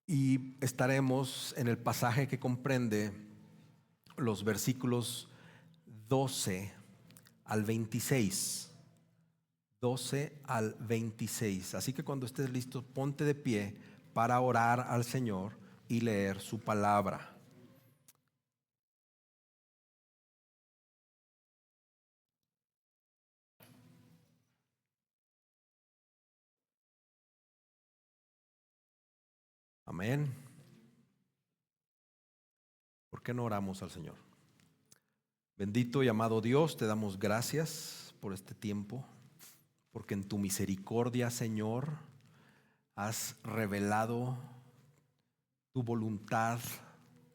Y estaremos en el pasaje que comprende los versículos 12 al 26. 12 al 26. Así que cuando estés listo, ponte de pie para orar al Señor y leer su palabra. Amén. ¿Por qué no oramos al Señor? Bendito y amado Dios, te damos gracias por este tiempo, porque en tu misericordia, Señor, has revelado tu voluntad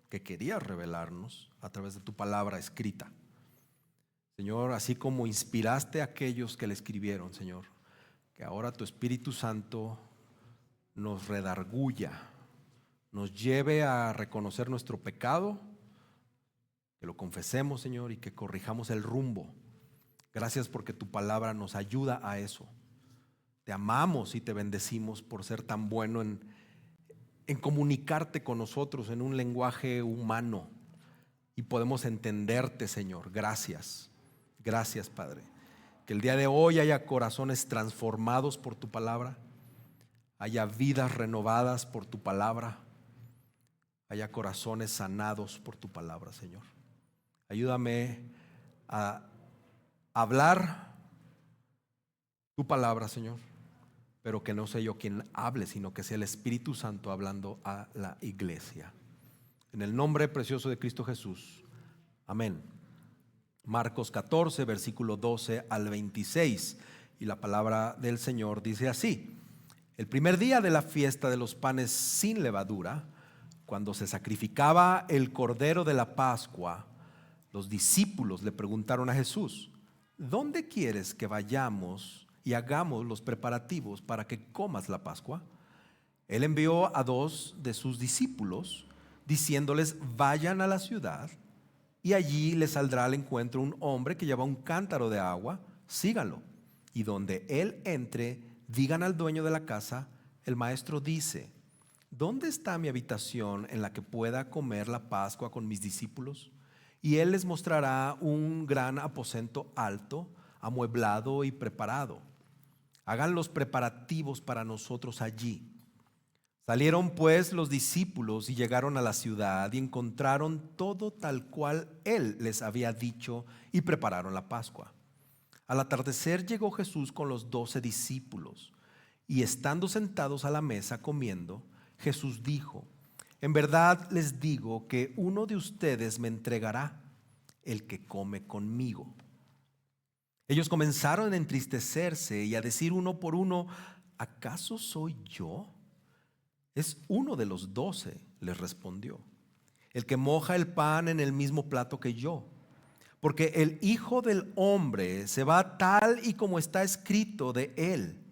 que querías revelarnos a través de tu palabra escrita. Señor, así como inspiraste a aquellos que le escribieron, Señor, que ahora tu Espíritu Santo nos redarguya, nos lleve a reconocer nuestro pecado, que lo confesemos, Señor, y que corrijamos el rumbo. Gracias porque tu palabra nos ayuda a eso. Te amamos y te bendecimos por ser tan bueno en comunicarte con nosotros en un lenguaje humano y podemos entenderte, Señor. Gracias. Gracias, Padre. Que el día de hoy haya corazones transformados por tu palabra, haya vidas renovadas por tu palabra, haya corazones sanados por tu palabra, Señor. Ayúdame a hablar tu palabra, Señor, pero que no sea yo quien hable, sino que sea el Espíritu Santo hablando a la iglesia. En el nombre precioso de Cristo Jesús. Amén. Marcos 14, versículo 12 al 26. Y la palabra del Señor dice así: el primer día de la fiesta de los panes sin levadura, cuando se sacrificaba el cordero de la Pascua, los discípulos le preguntaron a Jesús: ¿dónde quieres que vayamos y hagamos los preparativos para que comas la Pascua? Él envió a 2 de sus discípulos, diciéndoles: vayan a la ciudad y allí les saldrá al encuentro un hombre que lleva un cántaro de agua, síganlo. Y donde él entre, digan al dueño de la casa: el maestro dice, ¿dónde está mi habitación en la que pueda comer la Pascua con mis discípulos? Y él les mostrará un gran aposento alto, amueblado y preparado. Hagan los preparativos para nosotros allí. Salieron pues los discípulos y llegaron a la ciudad y encontraron todo tal cual él les había dicho y prepararon la Pascua. Al atardecer llegó Jesús con los 12 discípulos y estando sentados a la mesa comiendo, Jesús dijo: en verdad les digo que uno de ustedes me entregará, el que come conmigo. Ellos comenzaron a entristecerse y a decir uno por uno: ¿acaso soy yo? Es uno de los 12, les respondió, el que moja el pan en el mismo plato que yo. Porque el Hijo del Hombre se va tal y como está escrito de él.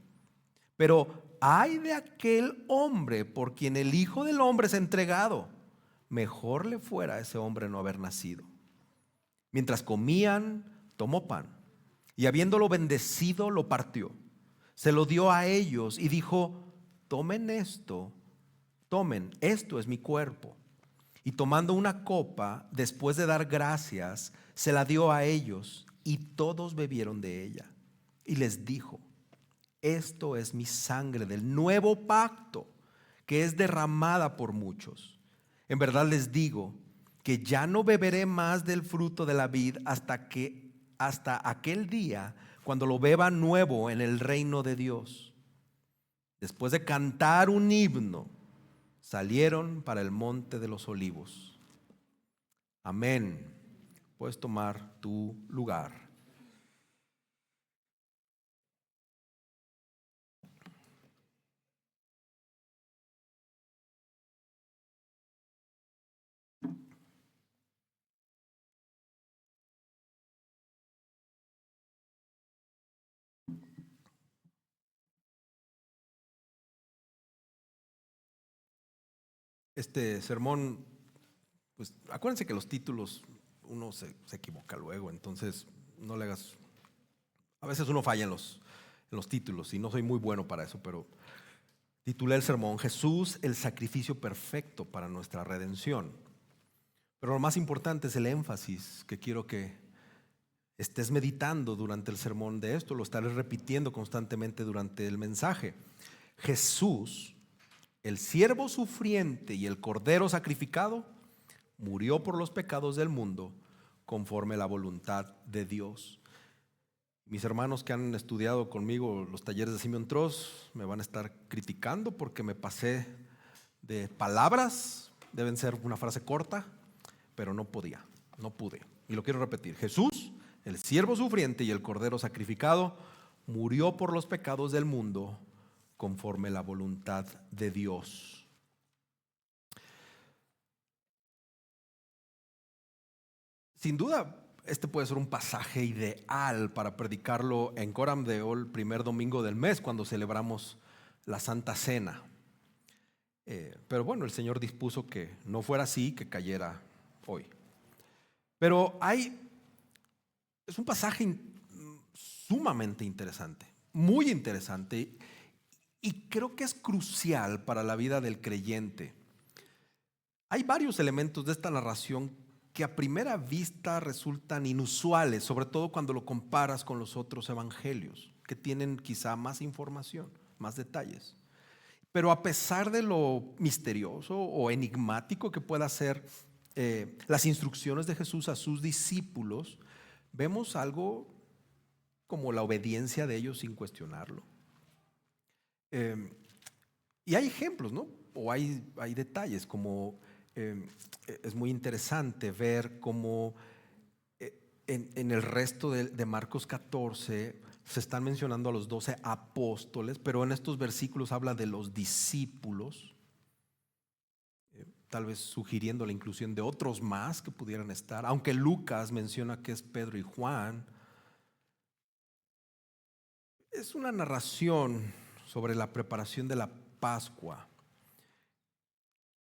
Pero ay de aquel hombre por quien el Hijo del Hombre es entregado. Mejor le fuera a ese hombre no haber nacido. Mientras comían, tomó pan y habiéndolo bendecido, lo partió. Se lo dio a ellos y dijo: tomen esto. Tomen, esto es mi cuerpo. Y tomando una copa, después de dar gracias, se la dio a ellos y todos bebieron de ella. Y les dijo: esto es mi sangre del nuevo pacto, que es derramada por muchos. En verdad les digo que ya no beberé más del fruto de la vid hasta aquel día cuando lo beba nuevo en el reino de Dios. Después de cantar un himno, salieron para el monte de los olivos. Amén. Puedes tomar tu lugar. Este sermón, pues acuérdense que los títulos uno se equivoca luego, entonces no le hagas. A veces uno falla en los títulos y no soy muy bueno para eso, pero Titulé el sermón Jesús, el sacrificio perfecto para nuestra redención. Pero lo más importante es el énfasis que quiero que estés meditando durante el sermón de esto. Lo estaré repitiendo constantemente durante el mensaje. Jesús, el siervo sufriente y el cordero sacrificado, murió por los pecados del mundo conforme a la voluntad de Dios. Mis hermanos que han estudiado conmigo los talleres de Simeon Trost me van a estar criticando porque me pasé de palabras. Deben ser una frase corta, pero no pude. Y lo quiero repetir. Jesús, el siervo sufriente y el cordero sacrificado, murió por los pecados del mundo conforme a la voluntad de Dios. Sin duda, este puede ser un pasaje ideal para predicarlo en Coram Deo el primer domingo del mes, cuando celebramos la Santa Cena. Pero bueno, el Señor dispuso que no fuera así, que cayera hoy. Pero es un pasaje sumamente interesante, muy interesante, y creo que es crucial para la vida del creyente. Hay varios elementos de esta narración que a primera vista resultan inusuales, sobre todo cuando lo comparas con los otros evangelios, que tienen quizá más información, más detalles. Pero a pesar de lo misterioso o enigmático que pueda ser las instrucciones de Jesús a sus discípulos, vemos algo como la obediencia de ellos sin cuestionarlo. Y hay ejemplos, ¿no? O hay detalles como es muy interesante ver cómo en el resto de Marcos 14 se están mencionando a los 12 apóstoles, pero en estos versículos habla de los discípulos, tal vez sugiriendo la inclusión de otros más que pudieran estar, aunque Lucas menciona que es Pedro y Juan. Es una narración sobre la preparación de la Pascua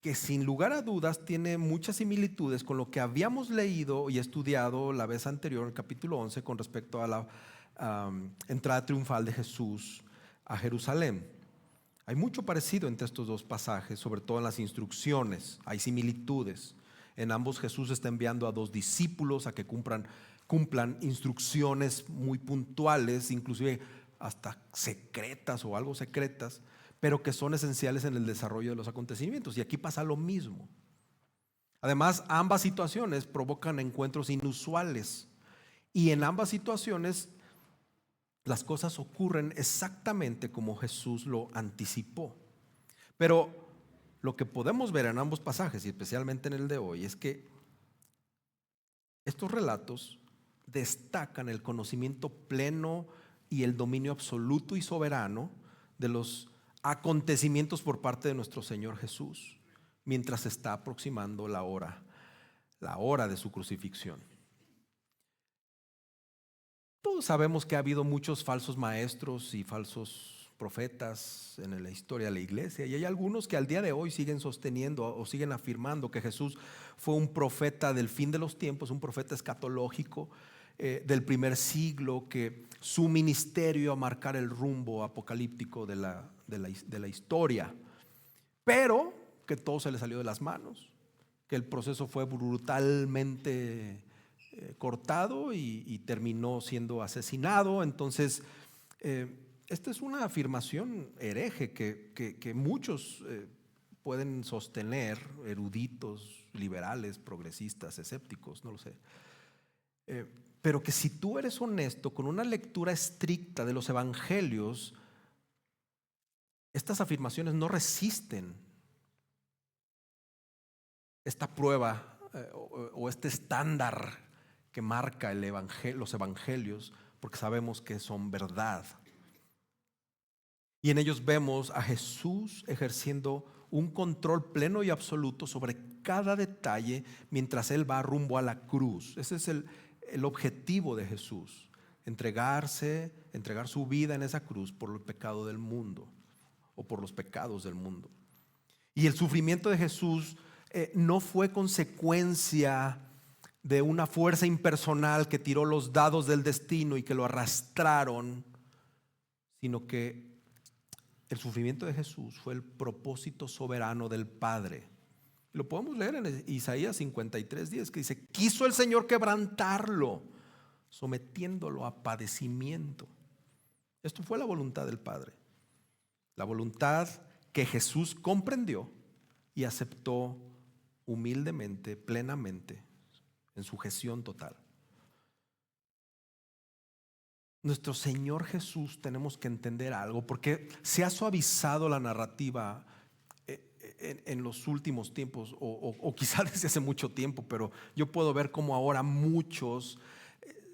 que sin lugar a dudas tiene muchas similitudes con lo que habíamos leído y estudiado la vez anterior, en el capítulo 11, con respecto a la entrada triunfal de Jesús a Jerusalén. Hay mucho parecido entre estos dos pasajes, sobre todo en las instrucciones. Hay similitudes. En ambos Jesús está enviando a 2 discípulos a que cumplan instrucciones muy puntuales, inclusive hasta secretas o algo secretas, pero que son esenciales en el desarrollo de los acontecimientos. Y aquí pasa lo mismo. Además, ambas situaciones provocan encuentros inusuales. Y en ambas situaciones las cosas ocurren exactamente como Jesús lo anticipó. Pero lo que podemos ver en ambos pasajes, y especialmente en el de hoy, es que estos relatos destacan el conocimiento pleno y el dominio absoluto y soberano de los acontecimientos por parte de nuestro Señor Jesús, mientras se está aproximando la hora de su crucifixión. Todos sabemos que ha habido muchos falsos maestros y falsos profetas en la historia de la iglesia, y hay algunos que al día de hoy siguen sosteniendo o siguen afirmando que Jesús fue un profeta del fin de los tiempos, un profeta escatológico del primer siglo, que su ministerio iba a marcar el rumbo apocalíptico de la historia, pero que todo se le salió de las manos, que el proceso fue brutalmente cortado y terminó siendo asesinado. Entonces, esta es una afirmación hereje que muchos pueden sostener, eruditos, liberales, progresistas, escépticos, no lo sé. Pero que si tú eres honesto con una lectura estricta de los evangelios, estas afirmaciones no resisten esta prueba o este estándar que marca los evangelios, porque sabemos que son verdad. Y en ellos vemos a Jesús ejerciendo un control pleno y absoluto sobre cada detalle mientras Él va rumbo a la cruz. Ese es el objetivo de Jesús, entregar su vida en esa cruz por el pecado del mundo o por los pecados del mundo. Y el sufrimiento de Jesús no fue consecuencia de una fuerza impersonal que tiró los dados del destino y que lo arrastraron, sino que que el sufrimiento de Jesús fue el propósito soberano del Padre. Lo podemos leer en Isaías 53:10, que dice: quiso el Señor quebrantarlo, sometiéndolo a padecimiento. Esto fue la voluntad del Padre, la voluntad que Jesús comprendió y aceptó humildemente, plenamente, en sujeción total. Nuestro Señor Jesús, tenemos que entender algo, porque se ha suavizado la narrativa en los últimos tiempos, o quizás desde hace mucho tiempo, pero yo puedo ver cómo ahora muchos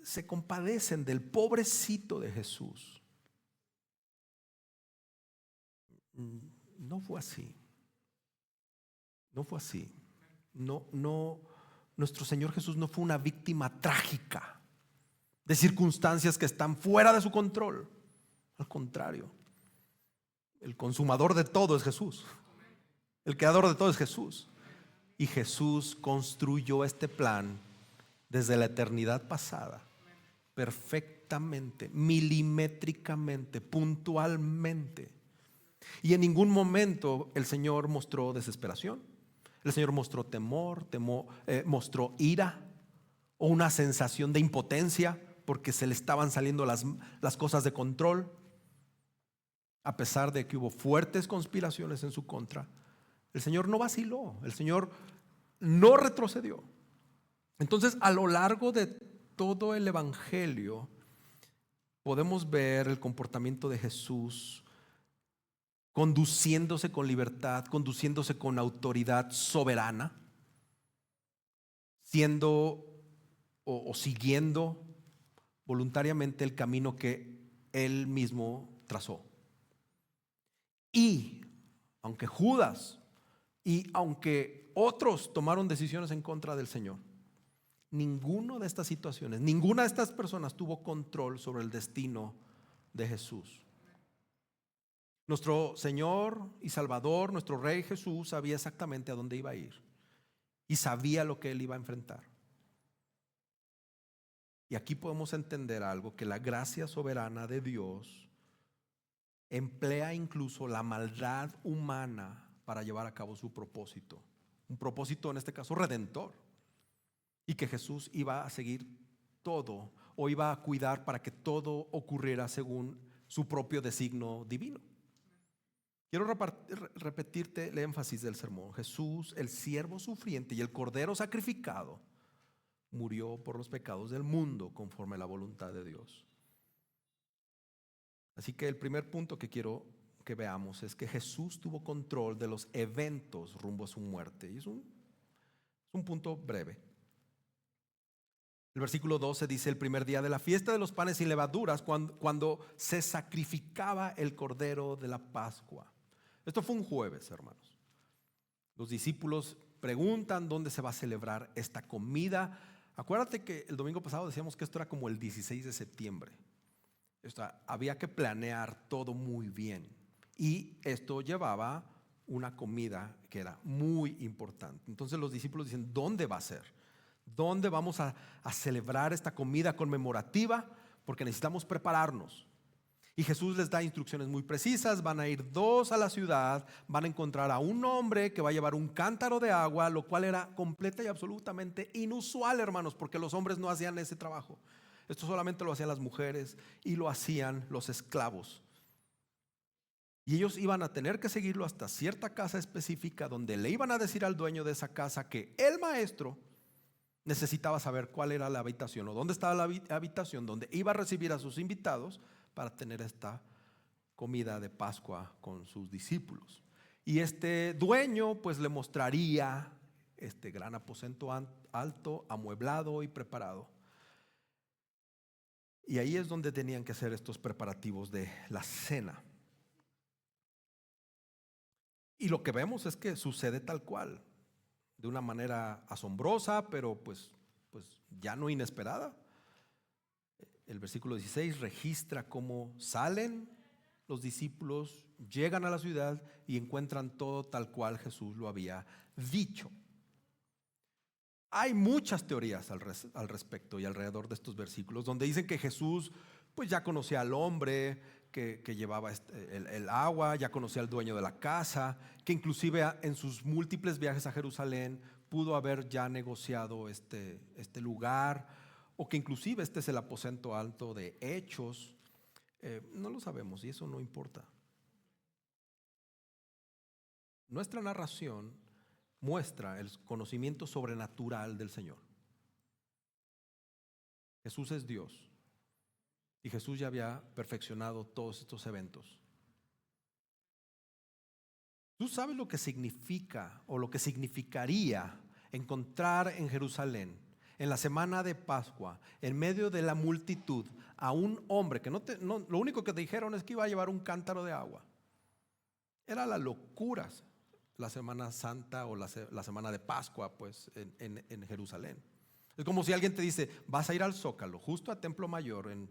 se compadecen del pobrecito de Jesús. No fue así. No fue así. No, nuestro Señor Jesús no fue una víctima trágica de circunstancias que están fuera de su control. Al contrario, el consumador de todo es Jesús. El creador de todo es Jesús. Y Jesús construyó este plan desde la eternidad pasada, perfectamente, milimétricamente, puntualmente. Y en ningún momento el Señor mostró desesperación. El Señor mostró temor, mostró ira o una sensación de impotencia porque se le estaban saliendo las cosas de control. A pesar de que hubo fuertes conspiraciones en su contra, el Señor no vaciló, el Señor no retrocedió. Entonces, a lo largo de todo el Evangelio podemos ver el comportamiento de Jesús conduciéndose con libertad, conduciéndose con autoridad soberana, siendo o siguiendo voluntariamente el camino que Él mismo trazó. Y aunque Judas y aunque otros tomaron decisiones en contra del Señor, ninguna de estas situaciones, ninguna de estas personas tuvo control sobre el destino de Jesús. Nuestro Señor y Salvador, nuestro Rey Jesús, sabía exactamente a dónde iba a ir y sabía lo que Él iba a enfrentar. Y aquí podemos entender algo, que la gracia soberana de Dios emplea incluso la maldad humana para llevar a cabo su propósito. Un propósito en este caso redentor. Y que Jesús iba a seguir todo, o iba a cuidar para que todo ocurriera según su propio designio divino. Quiero repetirte el énfasis del sermón. Jesús, el siervo sufriente y el cordero sacrificado, murió por los pecados del mundo conforme a la voluntad de Dios. Así que el primer punto que quiero que veamos es que Jesús tuvo control de los eventos rumbo a su muerte. Y es un punto breve. El versículo 12 dice: el primer día de la fiesta de los panes sin levaduras, cuando se sacrificaba el cordero de la Pascua. Esto fue un jueves, hermanos. Los discípulos preguntan dónde se va a celebrar esta comida. Acuérdate que el domingo pasado decíamos que esto era como el 16 de septiembre. Había que planear todo muy bien. Y esto llevaba una comida que era muy importante. Entonces los discípulos dicen: ¿dónde va a ser? ¿Dónde vamos a celebrar esta comida conmemorativa? Porque necesitamos prepararnos. Y Jesús les da instrucciones muy precisas. Van a ir dos a la ciudad, van a encontrar a un hombre que va a llevar un cántaro de agua, lo cual era completa y absolutamente inusual, hermanos, porque los hombres no hacían ese trabajo. Esto solamente lo hacían las mujeres y lo hacían los esclavos. Y ellos iban a tener que seguirlo hasta cierta casa específica, donde le iban a decir al dueño de esa casa que el maestro necesitaba saber cuál era la habitación o dónde estaba la habitación donde iba a recibir a sus invitados para tener esta comida de Pascua con sus discípulos. Y este dueño pues le mostraría este gran aposento alto, amueblado y preparado. Y ahí es donde tenían que hacer estos preparativos de la cena. Y lo que vemos es que sucede tal cual, de una manera asombrosa, pero pues ya no inesperada. El versículo 16 registra cómo salen los discípulos, llegan a la ciudad y encuentran todo tal cual Jesús lo había dicho. Hay muchas teorías al respecto y alrededor de estos versículos, donde dicen que Jesús pues ya conocía al hombre que llevaba el agua, ya conocía al dueño de la casa, que inclusive en sus múltiples viajes a Jerusalén pudo haber ya negociado este lugar, o que inclusive este es el aposento alto de Hechos. No lo sabemos y eso no importa. Nuestra narración muestra el conocimiento sobrenatural del Señor. Jesús es Dios y Jesús ya había perfeccionado todos estos eventos. ¿Tú sabes lo que significa o lo que significaría encontrar en Jerusalén, en la semana de Pascua, en medio de la multitud, a un hombre que lo único que te dijeron es que iba a llevar un cántaro de agua? Era la locura la Semana Santa o la semana de Pascua, pues, en Jerusalén. Es como si alguien te dice, vas a ir al Zócalo, justo a Templo Mayor, en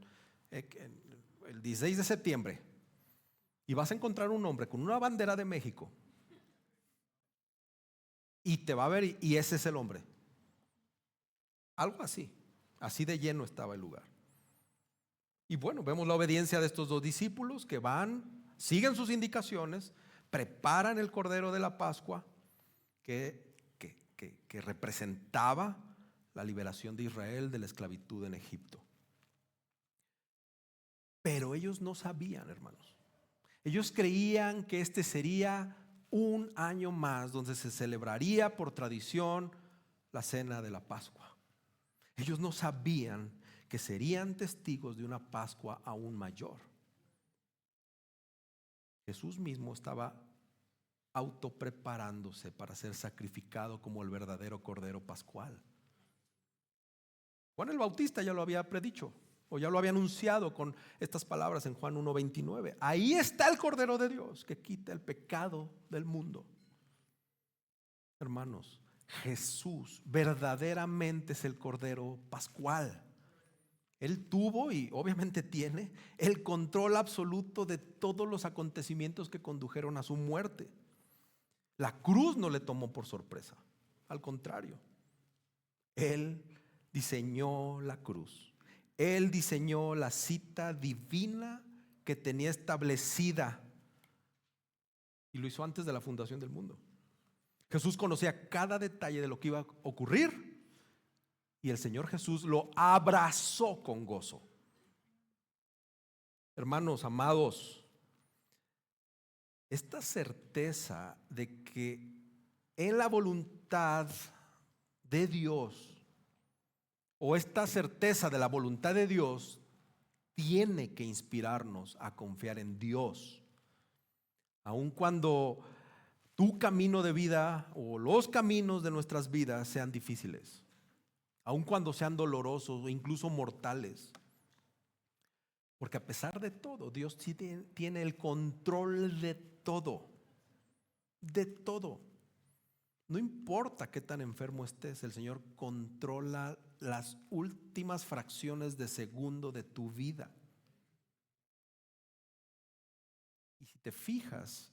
el 16 de septiembre, y vas a encontrar un hombre con una bandera de México, y te va a ver, y ese es el hombre. Algo así de lleno estaba el lugar. Y bueno, vemos la obediencia de estos dos discípulos que van, siguen sus indicaciones, preparan el cordero de la Pascua que representaba la liberación de Israel de la esclavitud en Egipto. Pero ellos no sabían, hermanos. Ellos creían que este sería un año más donde se celebraría por tradición la cena de la Pascua. Ellos no sabían que serían testigos de una Pascua aún mayor. Jesús mismo estaba autopreparándose para ser sacrificado como el verdadero Cordero Pascual. Juan el Bautista ya lo había predicho, o ya lo había anunciado con estas palabras en Juan 1:29. Ahí está el Cordero de Dios que quita el pecado del mundo. Hermanos, Jesús verdaderamente es el Cordero Pascual. Él tuvo y obviamente tiene el control absoluto de todos los acontecimientos que condujeron a su muerte. La cruz no le tomó por sorpresa, al contrario, Él diseñó la cruz. Él diseñó la cita divina que tenía establecida y lo hizo antes de la fundación del mundo. Jesús conocía cada detalle de lo que iba a ocurrir y el Señor Jesús lo abrazó con gozo. Hermanos amados, esta certeza de que en la voluntad de Dios, o esta certeza de la voluntad de Dios, tiene que inspirarnos a confiar en Dios. Aun cuando tu camino de vida o los caminos de nuestras vidas sean difíciles, aun cuando sean dolorosos o incluso mortales. Porque a pesar de todo, Dios sí tiene el control de todo. De todo. No importa qué tan enfermo estés, el Señor controla las últimas fracciones de segundo de tu vida. Y si te fijas,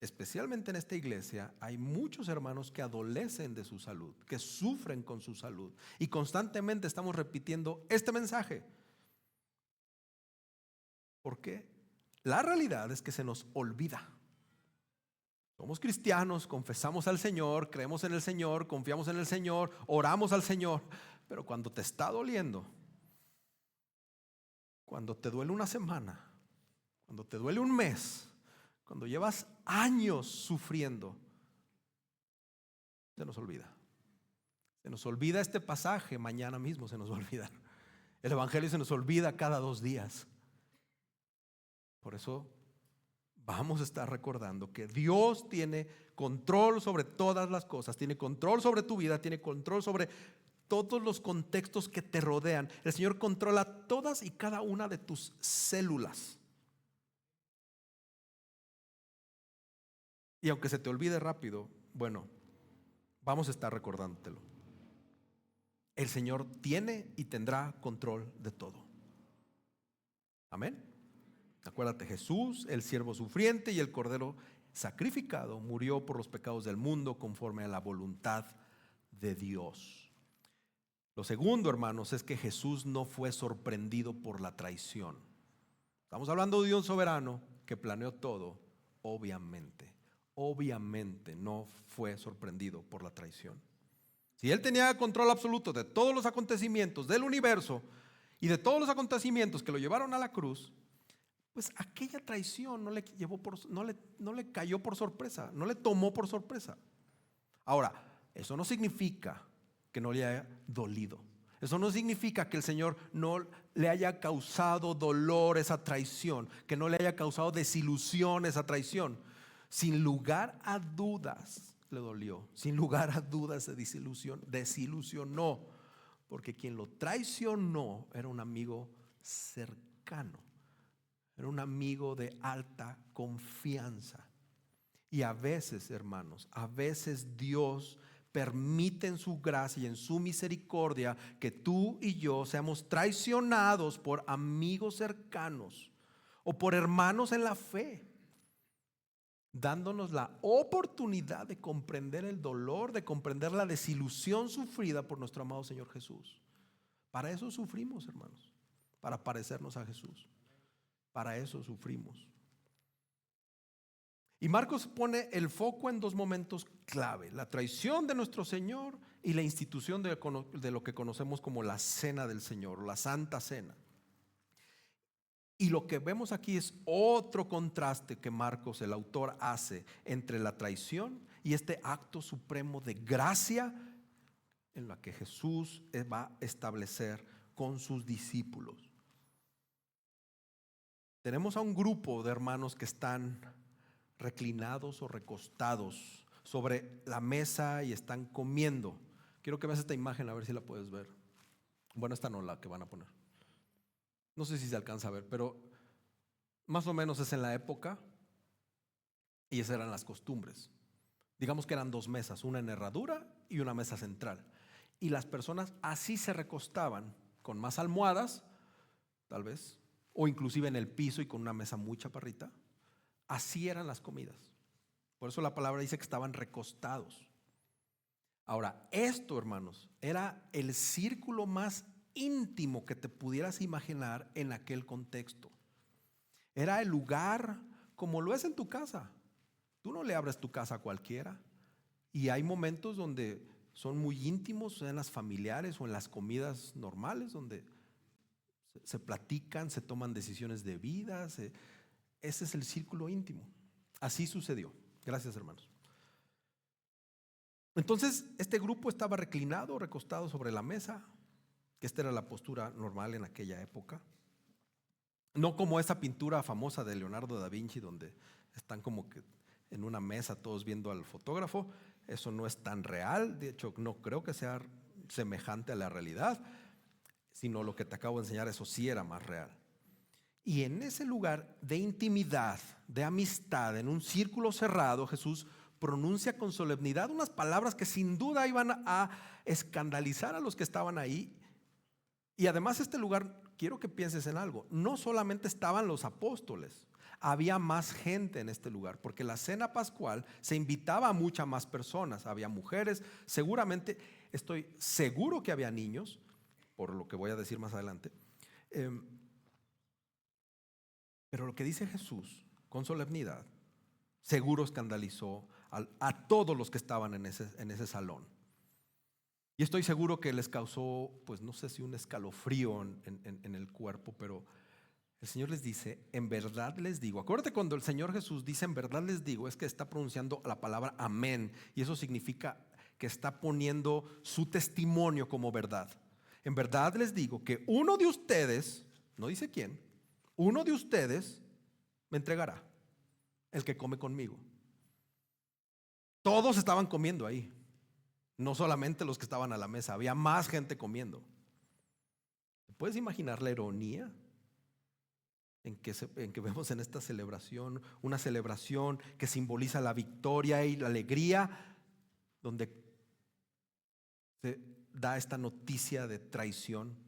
especialmente en esta iglesia, hay muchos hermanos que adolecen de su salud, que sufren con su salud. Y constantemente estamos repitiendo este mensaje. ¿Por qué? La realidad es que se nos olvida. Somos cristianos, confesamos al Señor, creemos en el Señor, confiamos en el Señor, oramos al Señor. Pero cuando te está doliendo, cuando te duele una semana, cuando te duele un mes, cuando llevas años sufriendo, se nos olvida. Se nos olvida este pasaje, mañana mismo se nos va a olvidar. El evangelio se nos olvida cada 2 días. Por eso vamos a estar recordando que Dios tiene control sobre todas las cosas, tiene control sobre tu vida, tiene control sobre todos los contextos que te rodean. El Señor controla todas y cada una de tus células. Y aunque se te olvide rápido, bueno, vamos a estar recordándotelo. El Señor tiene y tendrá control de todo. Amén. Acuérdate, Jesús, el siervo sufriente y el cordero sacrificado, murió por los pecados del mundo conforme a la voluntad de Dios. Lo segundo, hermanos, es que Jesús no fue sorprendido por la traición. Estamos hablando de un soberano que planeó todo. Obviamente no fue sorprendido por la traición. Si él tenía control absoluto de todos los acontecimientos del universo y de todos los acontecimientos que lo llevaron a la cruz, pues aquella traición no le cayó por sorpresa, no le tomó por sorpresa. Ahora, eso no significa que no le haya dolido. Eso no significa que el Señor no le haya causado dolor esa traición, que no le haya causado desilusión esa traición. Sin lugar a dudas le dolió, sin lugar a dudas se desilusionó, porque quien lo traicionó era un amigo cercano, era un amigo de alta confianza. Y a veces, hermanos, a veces Dios permite en su gracia y en su misericordia que tú y yo seamos traicionados por amigos cercanos o por hermanos en la fe, dándonos la oportunidad de comprender el dolor, de comprender la desilusión sufrida por nuestro amado Señor Jesús. Para eso sufrimos, hermanos, para parecernos a Jesús. Para eso sufrimos. Y Marcos pone el foco en dos momentos clave: la traición de nuestro Señor y la institución de lo que conocemos como la Cena del Señor, la Santa Cena. Y lo que vemos aquí es otro contraste que Marcos, el autor, hace entre la traición y este acto supremo de gracia en la que Jesús va a establecer con sus discípulos. Tenemos a un grupo de hermanos que están reclinados o recostados sobre la mesa y están comiendo. Quiero que veas esta imagen, a ver si la puedes ver. Bueno, esta no, la que van a poner. No sé si se alcanza a ver, pero más o menos es en la época y esas eran las costumbres. Digamos que eran dos mesas, una en herradura y una mesa central. Y las personas así se recostaban, con más almohadas, tal vez, o inclusive en el piso y con una mesa muy chaparrita. Así eran las comidas. Por eso la palabra dice que estaban recostados. Ahora, esto, hermanos, era el círculo más íntimo que te pudieras imaginar en aquel contexto. Era el lugar como lo es en tu casa. Tú no le abres tu casa a cualquiera. Y hay momentos donde son muy íntimos, en las familiares o en las comidas normales, donde se platican, se toman decisiones de vida. Ese es el círculo íntimo. Así sucedió. Gracias, hermanos. Entonces, este grupo estaba reclinado, recostado sobre la mesa, que esta era la postura normal en aquella época. No como esa pintura famosa de Leonardo da Vinci, donde están como que en una mesa todos viendo al fotógrafo. Eso no es tan real. De hecho, no creo que sea semejante a la realidad, sino lo que te acabo de enseñar, eso sí era más real. Y en ese lugar de intimidad, de amistad, en un círculo cerrado, Jesús pronuncia con solemnidad unas palabras que sin duda iban a escandalizar a los que estaban ahí. Y además este lugar, quiero que pienses en algo, no solamente estaban los apóstoles, había más gente en este lugar, porque la cena pascual se invitaba a muchas más personas. Había mujeres, seguramente, estoy seguro que había niños, por lo que voy a decir más adelante. Pero lo que dice Jesús con solemnidad seguro escandalizó a todos los que estaban en ese salón. Y estoy seguro que les causó, pues no sé si un escalofrío en el cuerpo, pero el Señor les dice: en verdad les digo. Acuérdate, cuando el Señor Jesús dice en verdad les digo, es que está pronunciando la palabra amén, y eso significa que está poniendo su testimonio como verdad. En verdad les digo que uno de ustedes, no dice quién, uno de ustedes me entregará, el que come conmigo. Todos estaban comiendo ahí, no solamente los que estaban a la mesa, había más gente comiendo. ¿Puedes imaginar la ironía en que vemos en esta celebración? Una celebración que simboliza la victoria y la alegría, donde se da esta noticia de traición.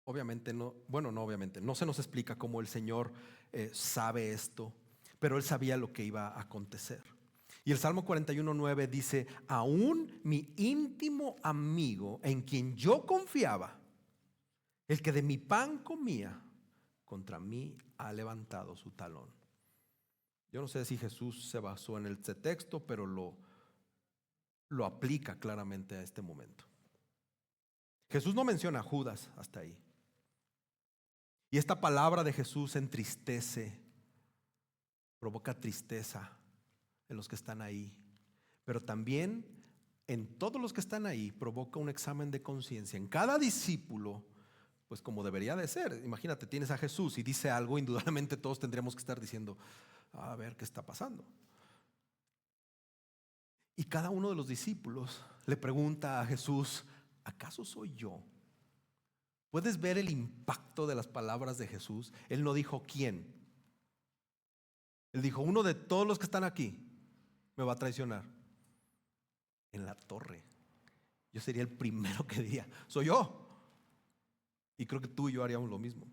Obviamente no, bueno, no obviamente, no se nos explica cómo el Señor sabe esto, pero Él sabía lo que iba a acontecer. Y el Salmo 41:9 dice: aún mi íntimo amigo en quien yo confiaba, el que de mi pan comía, contra mí ha levantado su talón. Yo no sé si Jesús se basó en este texto, pero lo aplica claramente a este momento. Jesús no menciona a Judas hasta ahí. Y esta palabra de Jesús entristece, provoca tristeza en los que están ahí, pero también en todos los que están ahí provoca un examen de conciencia. En cada discípulo, pues como debería de ser. Imagínate, tienes a Jesús y dice algo, indudablemente todos tendríamos que estar diciendo: a ver qué está pasando. Y cada uno de los discípulos le pregunta a Jesús: ¿acaso soy yo? ¿Puedes ver el impacto de las palabras de Jesús? Él no dijo quién. Él dijo: uno de todos los que están aquí me va a traicionar. En la torre, yo sería el primero que diría: soy yo. Y creo que tú y yo haríamos lo mismo.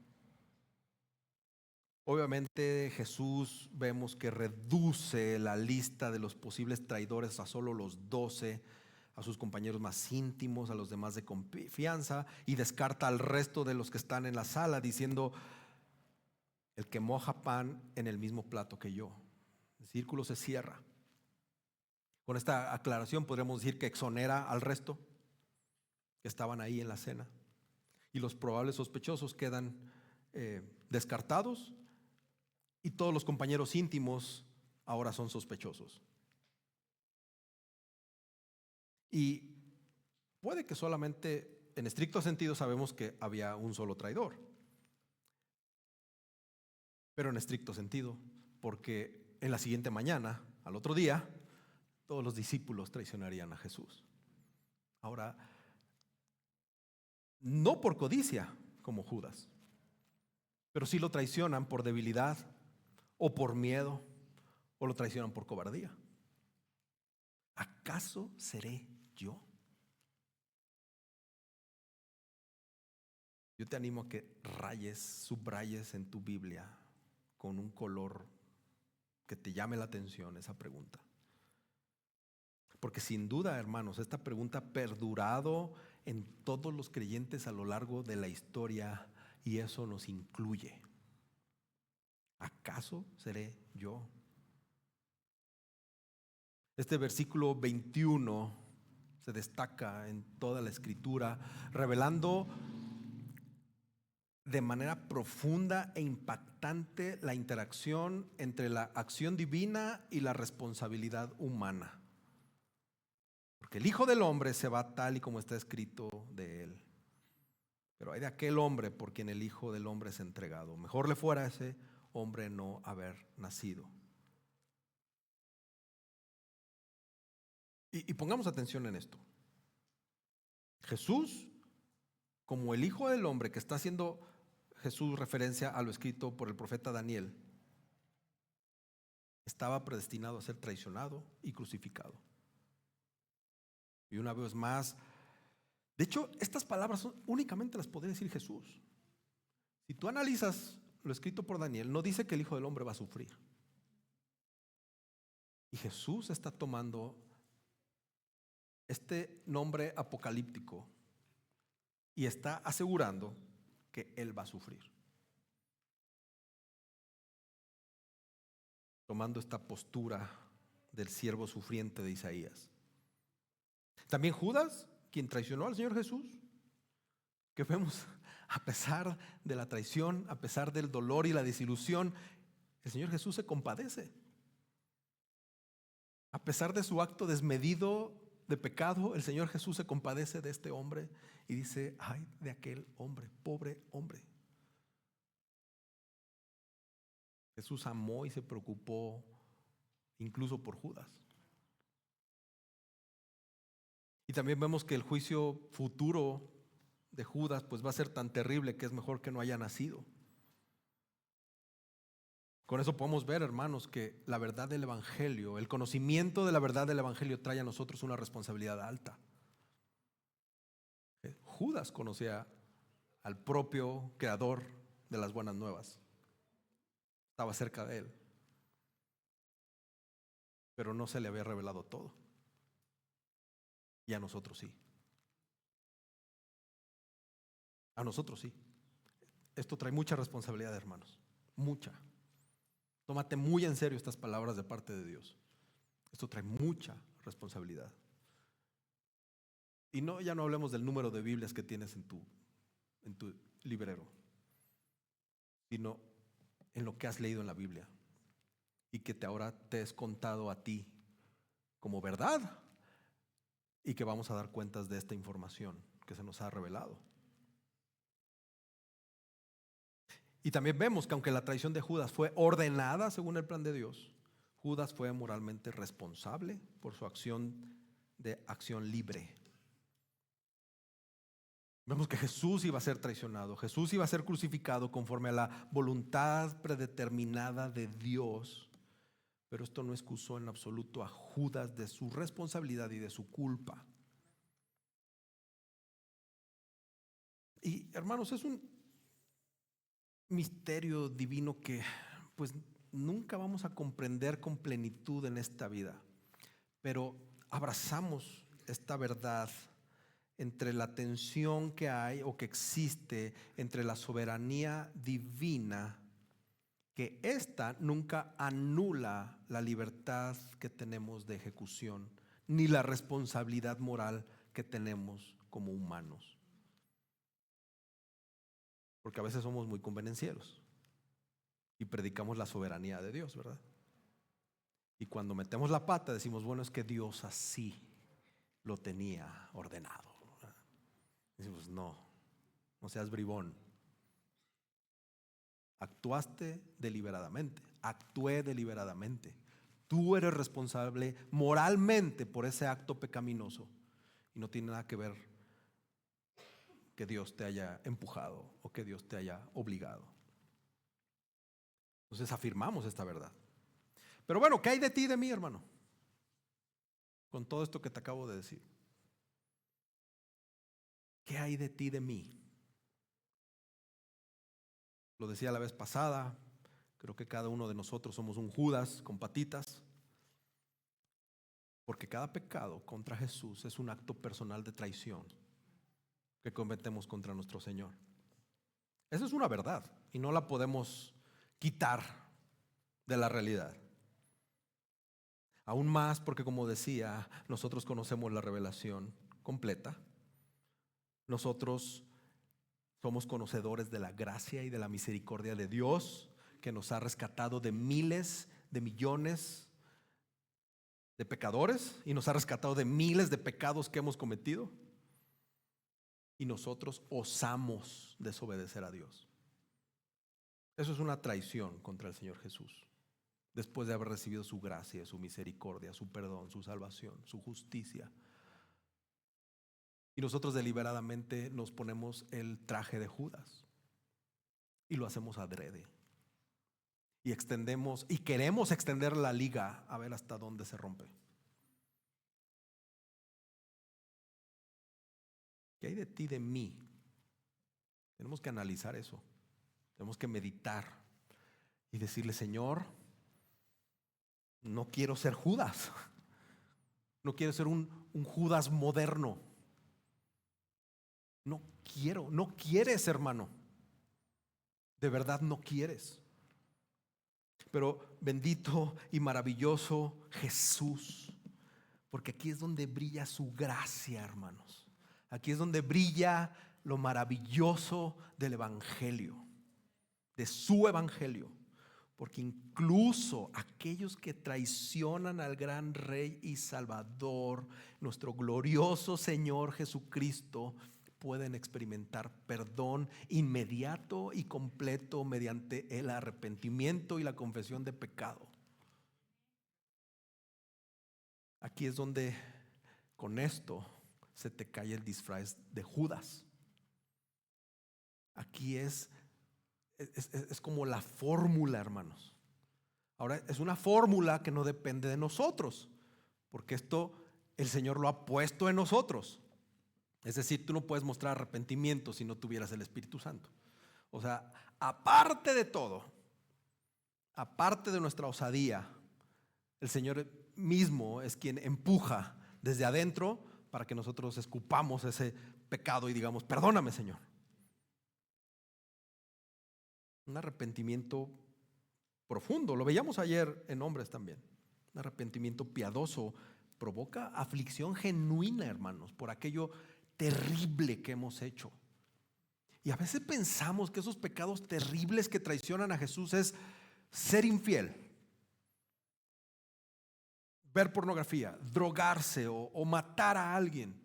Obviamente Jesús vemos que reduce la lista de los posibles traidores a solo los 12, a sus compañeros más íntimos, a los demás de confianza, y descarta al resto de los que están en la sala diciendo: el que moja pan en el mismo plato que yo. El círculo se cierra. Con esta aclaración podríamos decir que exonera al resto que estaban ahí en la cena, y los probables sospechosos quedan descartados, y todos los compañeros íntimos ahora son sospechosos. Y puede que solamente en estricto sentido sabemos que había un solo traidor, pero en estricto sentido, porque en la siguiente mañana, al otro día, todos los discípulos traicionarían a Jesús. Ahora, no por codicia como Judas, pero sí lo traicionan por debilidad o por miedo, o lo traicionan por cobardía. ¿Acaso seré yo? Yo te animo a que subrayes en tu Biblia con un color que te llame la atención esa pregunta. Porque sin duda, hermanos, esta pregunta ha perdurado en todos los creyentes a lo largo de la historia, y eso nos incluye. ¿Acaso seré yo? Este versículo 21 se destaca en toda la Escritura, revelando de manera profunda e impactante la interacción entre la acción divina y la responsabilidad humana. Porque el Hijo del Hombre se va tal y como está escrito de él. Pero hay de aquel hombre por quien el Hijo del Hombre es entregado. Mejor le fuera a ese hombre no haber nacido. Y pongamos atención en esto. Jesús, como el Hijo del Hombre, que está haciendo Jesús referencia a lo escrito por el profeta Daniel, estaba predestinado a ser traicionado y crucificado. Y una vez más, de hecho, estas palabras únicamente las podría decir Jesús. Si tú analizas lo escrito por Daniel, no dice que el Hijo del Hombre va a sufrir. Y Jesús está tomando este nombre apocalíptico y está asegurando que Él va a sufrir. Tomando esta postura del siervo sufriente de Isaías. También Judas, quien traicionó al Señor Jesús, que vemos, a pesar de la traición, a pesar del dolor y la desilusión, el Señor Jesús se compadece. A pesar de su acto desmedido de pecado, el Señor Jesús se compadece de este hombre y dice: ay de aquel hombre, pobre hombre. Jesús amó y se preocupó incluso por Judas. Y también vemos que el juicio futuro de Judas pues va a ser tan terrible que es mejor que no haya nacido. Con eso podemos ver, hermanos, que la verdad del Evangelio, el conocimiento de la verdad del Evangelio trae a nosotros una responsabilidad alta. Judas conocía al propio creador de las buenas nuevas. Estaba cerca de él. pero no se le había revelado todo. Y a nosotros sí. A nosotros sí. Esto trae mucha responsabilidad, hermanos. Mucha. Tómate muy en serio estas palabras de parte de Dios. Esto trae mucha responsabilidad. Y no, ya no hablemos del número de Biblias que tienes en tu librero, sino en lo que has leído en la Biblia y que ahora te es contado a ti como verdad y que vamos a dar cuentas de esta información que se nos ha revelado. Y también vemos que aunque la traición de Judas fue ordenada según el plan de Dios, Judas fue moralmente responsable por su acción libre. Vemos que Jesús iba a ser traicionado, Jesús iba a ser crucificado conforme a la voluntad predeterminada de Dios, pero esto no excusó en absoluto a Judas de su responsabilidad y de su culpa. Y hermanos, es un misterio divino que pues nunca vamos a comprender con plenitud en esta vida, pero abrazamos esta verdad entre la tensión que hay o que existe entre la soberanía divina, que esta nunca anula la libertad que tenemos de ejecución, ni la responsabilidad moral que tenemos como humanos. Porque a veces somos muy convenencieros y predicamos la soberanía de Dios, ¿verdad? Y cuando metemos la pata decimos, bueno, es que Dios así lo tenía ordenado. Decimos, no seas bribón. Actuaste deliberadamente, actué deliberadamente. Tú eres responsable moralmente por ese acto pecaminoso y no tiene nada que ver que Dios te haya empujado o que Dios te haya obligado. Entonces afirmamos esta verdad. Pero bueno, ¿qué hay de ti y de mí, hermano? Con todo esto que te acabo de decir. ¿Qué hay de ti y de mí? Lo decía la vez pasada, creo que cada uno de nosotros somos un Judas con patitas, porque cada pecado contra Jesús es un acto personal de traición que cometemos contra nuestro Señor. Esa es una verdad y no la podemos quitar de la realidad. Aún más porque, como decía, nosotros conocemos la revelación completa. Nosotros somos conocedores de la gracia y de la misericordia de Dios, que nos ha rescatado de miles de millones de pecadores y nos ha rescatado de miles de pecados que hemos cometido. Y nosotros osamos desobedecer a Dios. Eso es una traición contra el Señor Jesús, después de haber recibido su gracia, su misericordia, su perdón, su salvación, su justicia. Y nosotros deliberadamente nos ponemos el traje de Judas y lo hacemos adrede. Y extendemos y queremos extender la liga a ver hasta dónde se rompe. ¿Qué hay de ti, de mí? Tenemos que analizar eso. Tenemos que meditar y decirle, Señor, no quiero ser Judas. No quiero ser un Judas moderno. No quiero, no quieres, hermano. De verdad no quieres. Pero bendito y maravilloso Jesús, porque aquí es donde brilla su gracia, hermanos. Aquí es donde brilla lo maravilloso del Evangelio, de su Evangelio. Porque incluso aquellos que traicionan al gran Rey y Salvador, nuestro glorioso Señor Jesucristo, pueden experimentar perdón inmediato y completo mediante el arrepentimiento y la confesión de pecado. Aquí es donde con esto se te cae el disfraz de Judas. Aquí es como la fórmula, hermanos. Ahora es una fórmula que no depende de nosotros, porque esto el Señor lo ha puesto en nosotros. Es decir, tú no puedes mostrar arrepentimiento si no tuvieras el Espíritu Santo. O sea, aparte de todo, aparte de nuestra osadía, el Señor mismo es quien empuja desde adentro para que nosotros escupamos ese pecado y digamos, perdóname, Señor. Un arrepentimiento profundo, lo veíamos ayer en hombres también. Un arrepentimiento piadoso provoca aflicción genuina, hermanos, por aquello terrible que hemos hecho. Y a veces pensamos que esos pecados terribles que traicionan a Jesús es ser infiel, ver pornografía, drogarse o matar a alguien.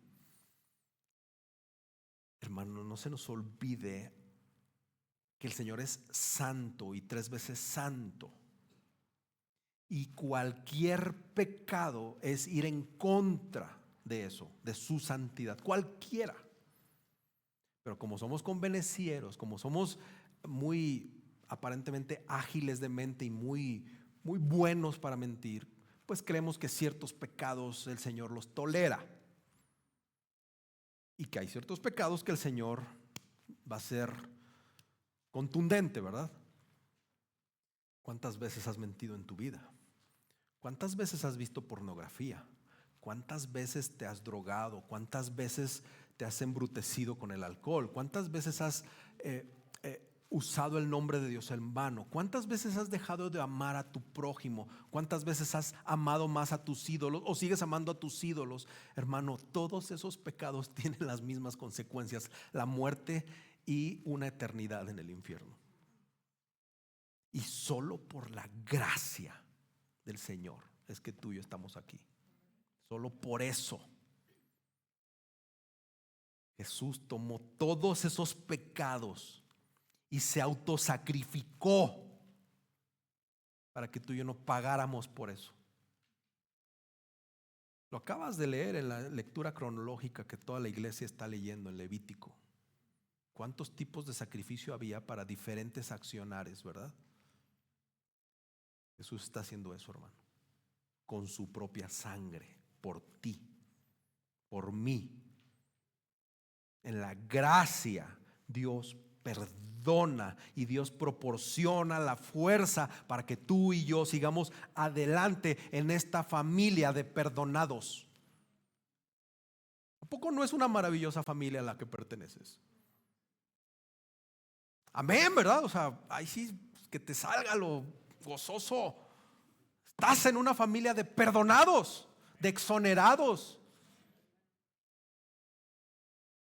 Hermano, no se nos olvide que el Señor es santo y 3 veces santo. Y cualquier pecado es ir en contra de eso, de su santidad, cualquiera. Pero como somos convenencieros, como somos muy aparentemente ágiles de mente y muy buenos para mentir, pues creemos que ciertos pecados el Señor los tolera. Y que hay ciertos pecados que el Señor va a ser contundente, ¿verdad? ¿Cuántas veces has mentido en tu vida? ¿Cuántas veces has visto pornografía? ¿Cuántas veces te has drogado? ¿Cuántas veces te has embrutecido con el alcohol? ¿Cuántas veces has usado el nombre de Dios en vano? ¿Cuántas veces has dejado de amar a tu prójimo? ¿Cuántas veces has amado más a tus ídolos o sigues amando a tus ídolos? Hermano, todos esos pecados tienen las mismas consecuencias: la muerte y una eternidad en el infierno. Y solo por la gracia del Señor es que tú y yo estamos aquí. Solo por eso Jesús tomó todos esos pecados y se autosacrificó para que tú y yo no pagáramos por eso. Lo acabas de leer en la lectura cronológica que toda la iglesia está leyendo en Levítico. ¿Cuántos tipos de sacrificio había para diferentes accionares, verdad? Jesús está haciendo eso, hermano, con su propia sangre, por ti, por mí. En la gracia Dios perdona y Dios proporciona la fuerza para que tú y yo sigamos adelante en esta familia de perdonados. ¿A poco no es una maravillosa familia a la que perteneces? Amén, ¿verdad? O sea, ahí sí, que te salga lo gozoso. Estás en una familia de perdonados, de exonerados.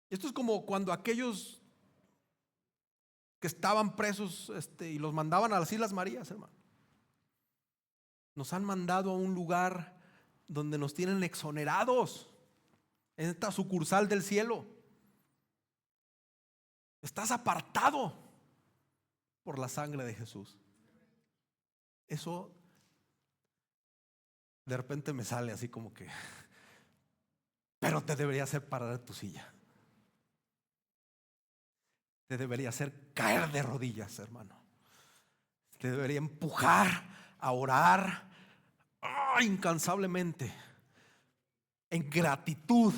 Esto es como cuando aquellos que estaban presos y los mandaban a las Islas Marías, hermano. Nos han mandado a un lugar donde nos tienen exonerados, en esta sucursal del cielo. Estás apartado por la sangre de Jesús. Eso de repente me sale así como que, pero te debería hacer parar de tu silla. Te debería hacer caer de rodillas, hermano. Te debería empujar a orar incansablemente en gratitud,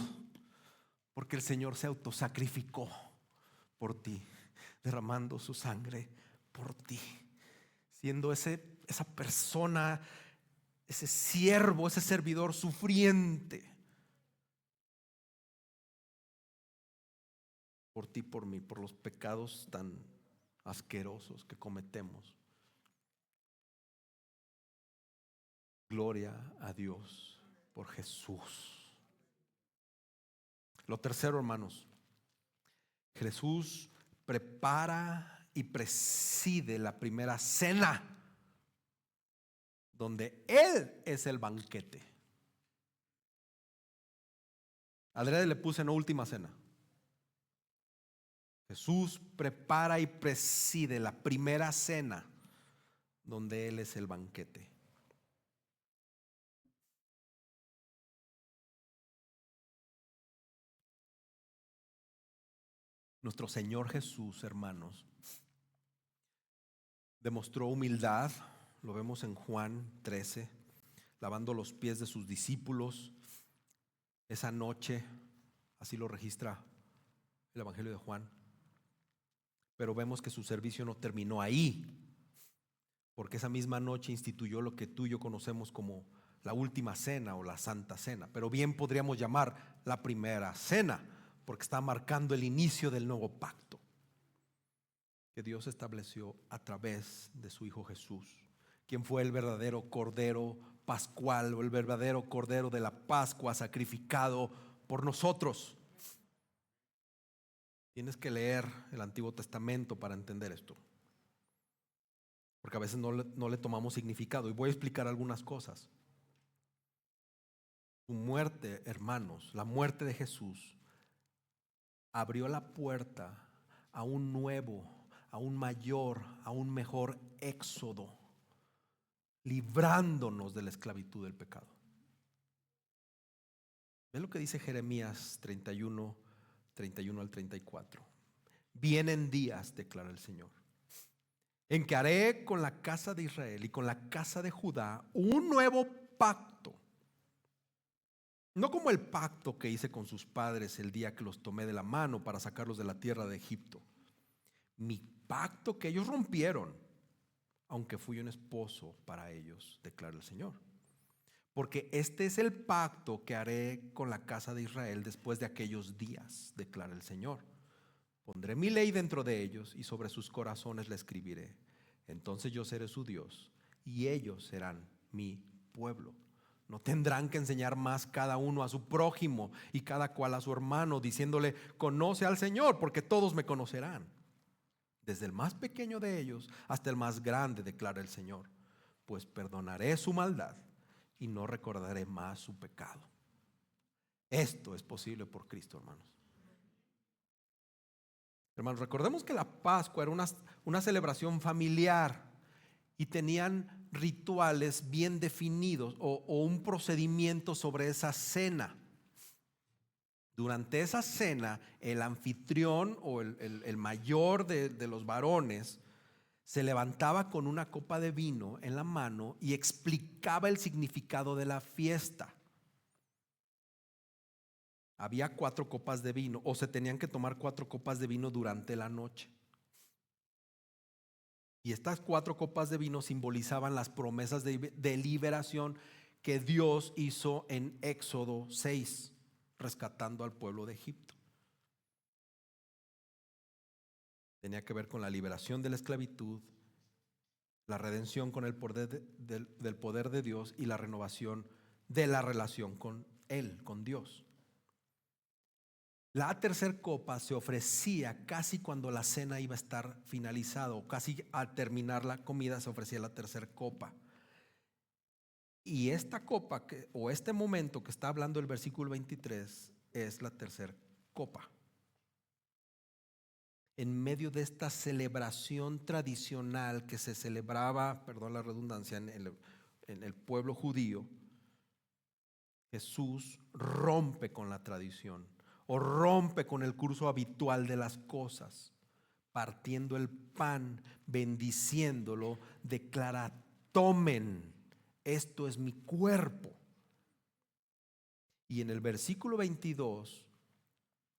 porque el Señor se autosacrificó por ti, derramando su sangre por ti, siendo esa persona, ese siervo, ese servidor sufriente por ti, por mí, por los pecados tan asquerosos que cometemos. Gloria a Dios por Jesús. Lo tercero, hermanos, Jesús prepara y preside la primera cena, donde Él es el banquete. Adrede le puse no última cena. Jesús prepara y preside la primera cena, donde Él es el banquete. Nuestro Señor Jesús, hermanos, demostró humildad. Lo vemos en Juan 13, lavando los pies de sus discípulos. Esa noche, así lo registra el Evangelio de Juan. Pero vemos que su servicio no terminó ahí, porque esa misma noche instituyó lo que tú y yo conocemos como la última cena o la santa cena, pero bien podríamos llamar la primera cena, porque está marcando el inicio del nuevo pacto que Dios estableció a través de su Hijo Jesús, quien fue el verdadero Cordero Pascual, o el verdadero Cordero de la Pascua sacrificado por nosotros. Tienes que leer el Antiguo Testamento para entender esto, porque a veces no le tomamos significado, y voy a explicar algunas cosas. Su muerte, hermanos, la muerte de Jesús abrió la puerta a un nuevo, a un mayor, a un mejor éxodo, librándonos de la esclavitud del pecado. ¿Ven lo que dice Jeremías 31 al 34? Vienen días, declara el Señor, en que haré con la casa de Israel y con la casa de Judá un nuevo pacto. No como el pacto que hice con sus padres el día que los tomé de la mano para sacarlos de la tierra de Egipto. Mi pacto que ellos rompieron, aunque fui un esposo para ellos, declara el Señor. Porque este es el pacto que haré con la casa de Israel después de aquellos días, declara el Señor. Pondré mi ley dentro de ellos y sobre sus corazones la escribiré. Entonces yo seré su Dios y ellos serán mi pueblo. No tendrán que enseñar más cada uno a su prójimo y cada cual a su hermano, diciéndole: conoce al Señor, porque todos me conocerán, desde el más pequeño de ellos hasta el más grande, declara el Señor. Pues perdonaré su maldad y no recordaré más su pecado. Esto es posible por Cristo, hermanos. Hermanos, recordemos que la Pascua era una celebración familiar y tenían rituales bien definidos o un procedimiento sobre esa cena. Durante esa cena, el anfitrión o el mayor de los varones se levantaba con una copa de vino en la mano y explicaba el significado de la fiesta. Había 4 copas de vino, o se tenían que tomar 4 copas de vino durante la noche. Y estas 4 copas de vino simbolizaban las promesas de liberación que Dios hizo en Éxodo 6, rescatando al pueblo de Egipto. Tenía que ver con la liberación de la esclavitud, la redención con el poder del poder de Dios y la renovación de la relación con Él, con Dios. La tercera copa se ofrecía casi cuando la cena iba a estar finalizada, o casi al terminar la comida se ofrecía la tercera copa. Y esta copa o este momento que está hablando el versículo 23 es la tercera copa. En medio de esta celebración tradicional que se celebraba, perdón la redundancia, en el pueblo judío, Jesús rompe con la tradición o rompe con el curso habitual de las cosas, partiendo el pan, bendiciéndolo, declara: tomen, esto es mi cuerpo. Y en el versículo 22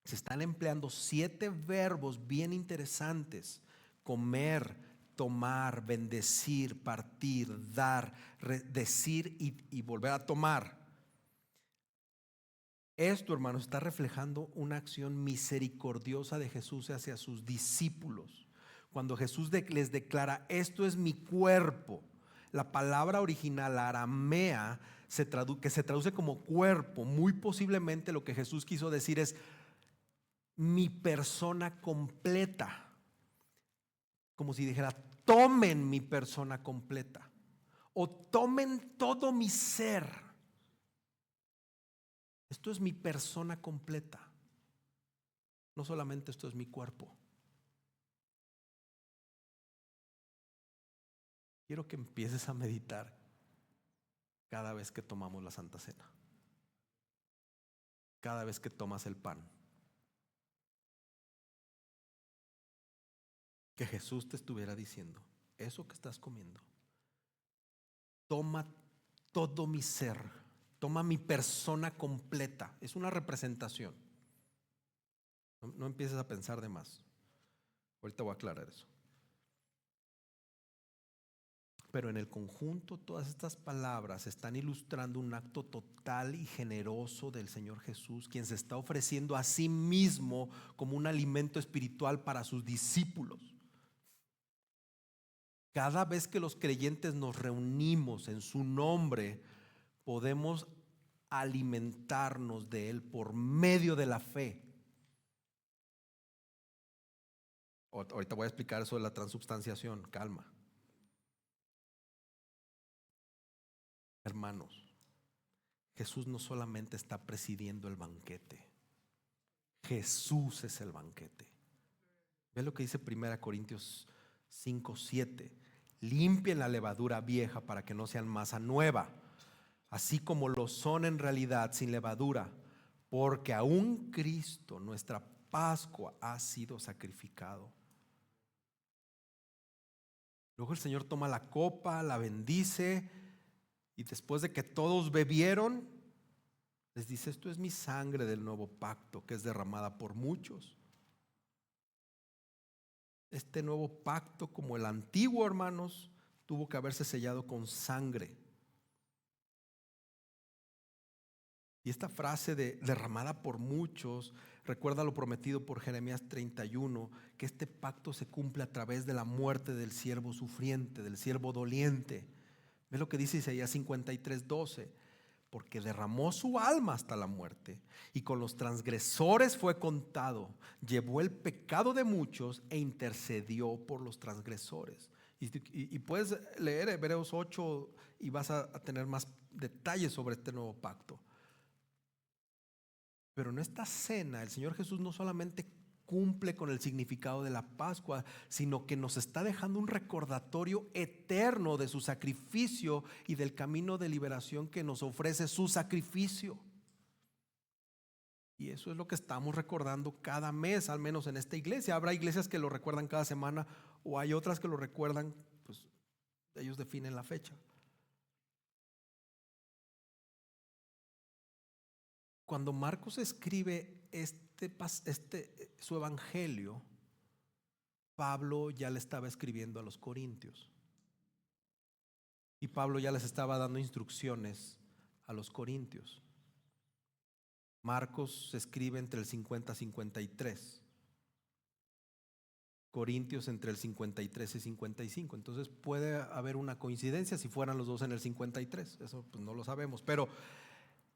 se están empleando 7 verbos bien interesantes: comer, tomar, bendecir, partir, dar, decir y volver a tomar. Esto, hermanos, está reflejando una acción misericordiosa de Jesús hacia sus discípulos. Cuando Jesús les declara: esto es mi cuerpo, la palabra original aramea que se traduce como cuerpo, muy posiblemente lo que Jesús quiso decir es: mi persona completa. Como si dijera: tomen mi persona completa, o tomen todo mi ser. Esto es mi persona completa. No solamente esto es mi cuerpo. Quiero que empieces a meditar cada vez que tomamos la Santa Cena, cada vez que tomas el pan, que Jesús te estuviera diciendo: eso que estás comiendo, toma todo mi ser, toma mi persona completa. Es una representación. No empieces a pensar de más. Ahorita voy a aclarar eso. Pero en el conjunto todas estas palabras están ilustrando un acto total y generoso del Señor Jesús, quien se está ofreciendo a sí mismo como un alimento espiritual para sus discípulos. Cada vez que los creyentes nos reunimos en su nombre, podemos alimentarnos de Él por medio de la fe. Ahorita voy a explicar eso de la transubstanciación, calma. Hermanos, Jesús no solamente está presidiendo el banquete, Jesús es el banquete. Ve lo que dice 1 Corintios 5:7. Limpien la levadura vieja para que no sean masa nueva, así como lo son en realidad sin levadura, porque aún Cristo, nuestra Pascua, ha sido sacrificado. Luego el Señor toma la copa, la bendice, y después de que todos bebieron, les dice: esto es mi sangre del nuevo pacto, que es derramada por muchos. Este nuevo pacto, como el antiguo, hermanos, tuvo que haberse sellado con sangre. Y esta frase de derramada por muchos recuerda lo prometido por Jeremías 31, que este pacto se cumple a través de la muerte del siervo sufriente, del siervo doliente. Ve lo que dice Isaías 53:12: porque derramó su alma hasta la muerte, y con los transgresores fue contado, llevó el pecado de muchos e intercedió por los transgresores. Y puedes leer Hebreos 8 y vas a tener más detalles sobre este nuevo pacto. Pero en esta cena el Señor Jesús no solamente cumple con el significado de la Pascua, sino que nos está dejando un recordatorio eterno de su sacrificio y del camino de liberación que nos ofrece su sacrificio. Y eso es lo que estamos recordando cada mes, al menos en esta iglesia. Habrá iglesias que lo recuerdan cada semana, o hay otras que lo recuerdan, pues ellos definen la fecha. Cuando Marcos escribe su evangelio, Pablo ya le estaba escribiendo a los corintios, y Pablo ya les estaba dando instrucciones a los corintios. Marcos se escribe entre el 50 y 53, Corintios entre el 53 y 55. Entonces puede haber una coincidencia si fueran los dos en el 53, eso pues no lo sabemos, pero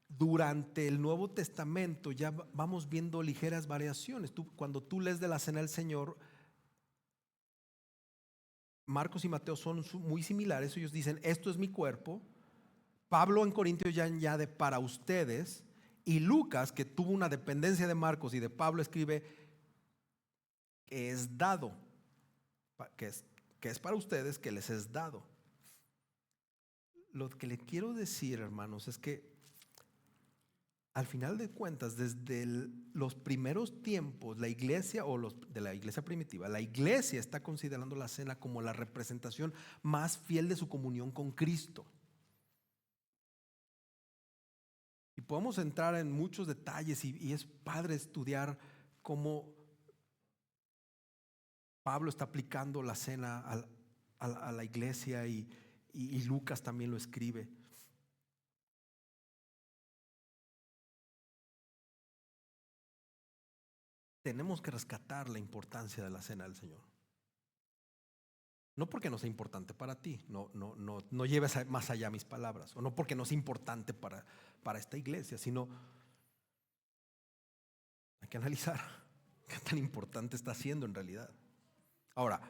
durante el Nuevo Testamento ya vamos viendo ligeras variaciones. Cuando tú lees de la Cena del Señor, Marcos y Mateo son muy similares. Ellos dicen: esto es mi cuerpo. Pablo en Corintios ya añade: para ustedes. Y Lucas, que tuvo una dependencia de Marcos y de Pablo, escribe: que es dado, que es para ustedes, que les es dado. Lo que le quiero decir, hermanos, es que al final de cuentas, desde los primeros tiempos, la iglesia, de la iglesia primitiva, la iglesia está considerando la cena como la representación más fiel de su comunión con Cristo. Y podemos entrar en muchos detalles, y es padre estudiar cómo Pablo está aplicando la cena a la iglesia, y Lucas también lo escribe. Tenemos que rescatar la importancia de la cena del Señor. No porque no sea importante para ti, no lleves más allá mis palabras, o no porque no sea importante para esta iglesia, sino hay que analizar qué tan importante está siendo en realidad. Ahora,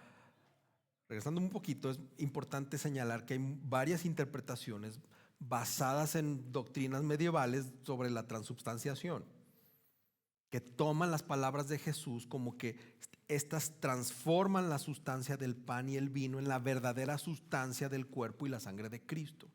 regresando un poquito, es importante señalar que hay varias interpretaciones basadas en doctrinas medievales sobre la transubstanciación, que toman las palabras de Jesús como que estas transforman la sustancia del pan y el vino en la verdadera sustancia del cuerpo y la sangre de Cristo.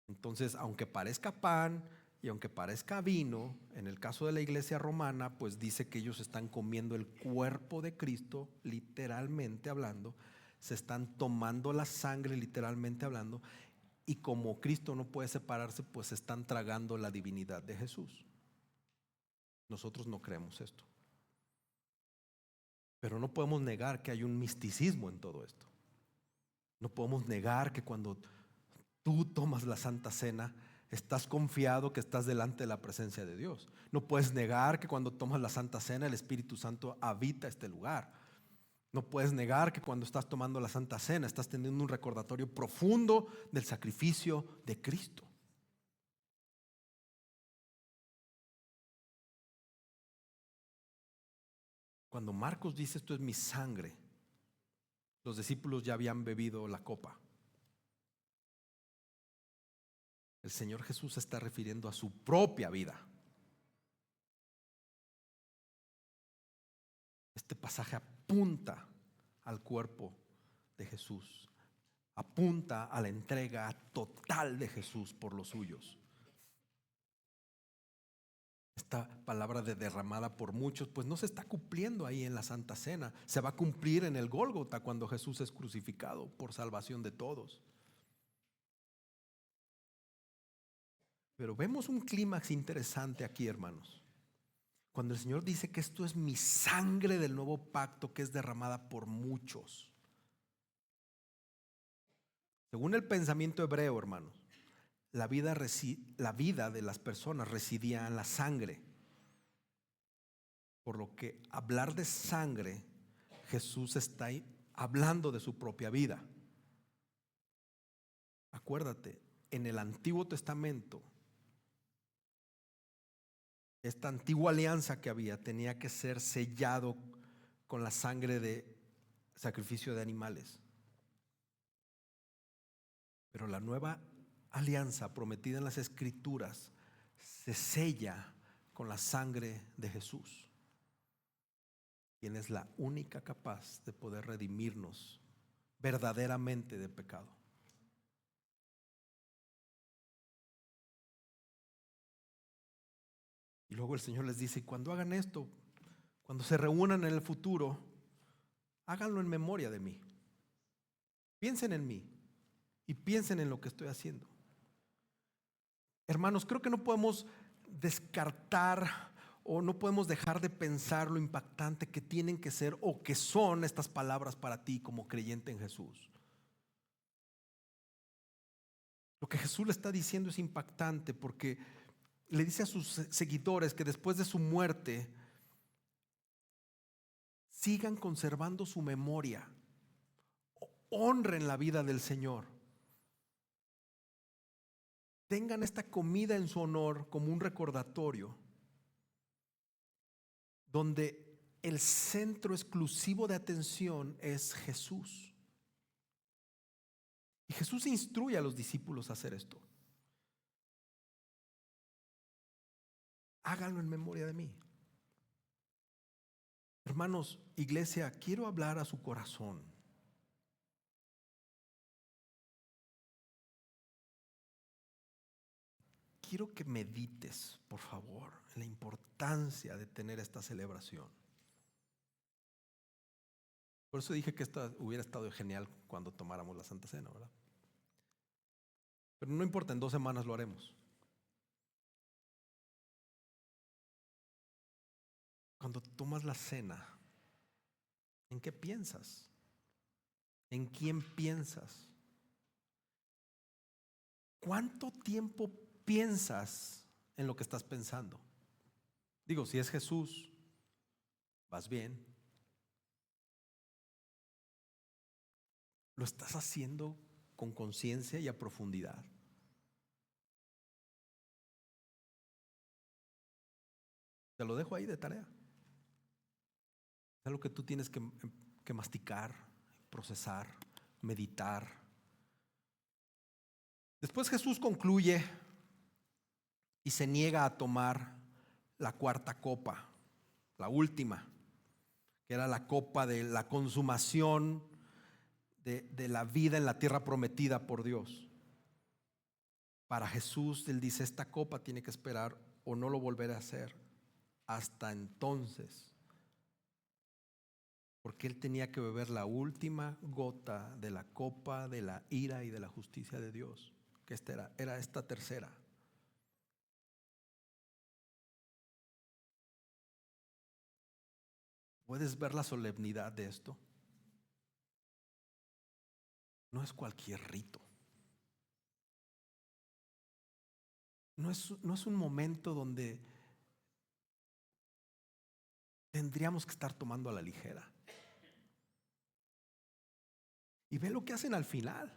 Entonces, aunque parezca pan y aunque parezca vino, en el caso de la iglesia romana, pues dice que ellos están comiendo el cuerpo de Cristo, literalmente hablando, se están tomando la sangre, literalmente hablando, y como Cristo no puede separarse, pues se están tragando la divinidad de Jesús. Nosotros no creemos esto, pero no podemos negar que hay un misticismo en todo esto. No podemos negar que cuando tú tomas la Santa Cena, estás confiado que estás delante de la presencia de Dios. No puedes negar que cuando tomas la Santa Cena, el Espíritu Santo habita este lugar. No puedes negar que cuando estás tomando la Santa Cena, estás teniendo un recordatorio profundo del sacrificio de Cristo. Cuando Marcos dice esto es mi sangre, los discípulos ya habían bebido la copa. El Señor Jesús se está refiriendo a su propia vida. Este pasaje apunta al cuerpo de Jesús, apunta a la entrega total de Jesús por los suyos. Esta palabra de derramada por muchos, pues no se está cumpliendo ahí en la Santa Cena. Se va a cumplir en el Gólgota cuando Jesús es crucificado por salvación de todos. Pero vemos un clímax interesante aquí, hermanos. Cuando el Señor dice que esto es mi sangre del nuevo pacto que es derramada por muchos. Según el pensamiento hebreo, hermanos, la vida de las personas residía en la sangre. Por lo que hablar de sangre, Jesús está ahí hablando de su propia vida. Acuérdate, en el Antiguo Testamento, esta antigua alianza que había tenía que ser sellado con la sangre de sacrificio de animales. Pero la nueva alianza prometida en las Escrituras se sella con la sangre de Jesús, quien es la única capaz de poder redimirnos verdaderamente de pecado. Y luego el Señor les dice, cuando hagan esto, cuando se reúnan en el futuro, háganlo en memoria de mí. Piensen en mí y piensen en lo que estoy haciendo. Hermanos, creo que no podemos descartar o no podemos dejar de pensar lo impactante que tienen que ser o que son estas palabras para ti como creyente en Jesús. Lo que Jesús le está diciendo es impactante porque le dice a sus seguidores que después de su muerte sigan conservando su memoria, honren la vida del Señor, tengan esta comida en su honor como un recordatorio donde el centro exclusivo de atención es Jesús. Y Jesús instruye a los discípulos a hacer esto. Háganlo en memoria de mí. Hermanos, iglesia, quiero hablar a su corazón. Quiero que medites, por favor, en la importancia de tener esta celebración. Por eso dije que esta hubiera estado genial cuando tomáramos la Santa Cena, ¿verdad? Pero no importa, en 2 semanas lo haremos. Cuando tomas la cena, ¿en qué piensas? ¿En quién piensas? ¿Cuánto tiempo piensas en lo que estás pensando? Digo, si es Jesús, vas bien. ¿Lo estás haciendo con conciencia y a profundidad? Te lo dejo ahí de tarea. Es algo que tú tienes que masticar, procesar, meditar. Después Jesús concluye y se niega a tomar la cuarta copa, la última, que era la copa de la consumación de la vida en la tierra prometida por Dios. Para Jesús, Él dice, esta copa tiene que esperar o no lo volveré a hacer hasta entonces. Porque Él tenía que beber la última gota de la copa de la ira y de la justicia de Dios, que era esta tercera. ¿Puedes ver la solemnidad de esto? no es cualquier rito. No es un momento donde tendríamos que estar tomando a la ligera. Y ve lo que hacen al final.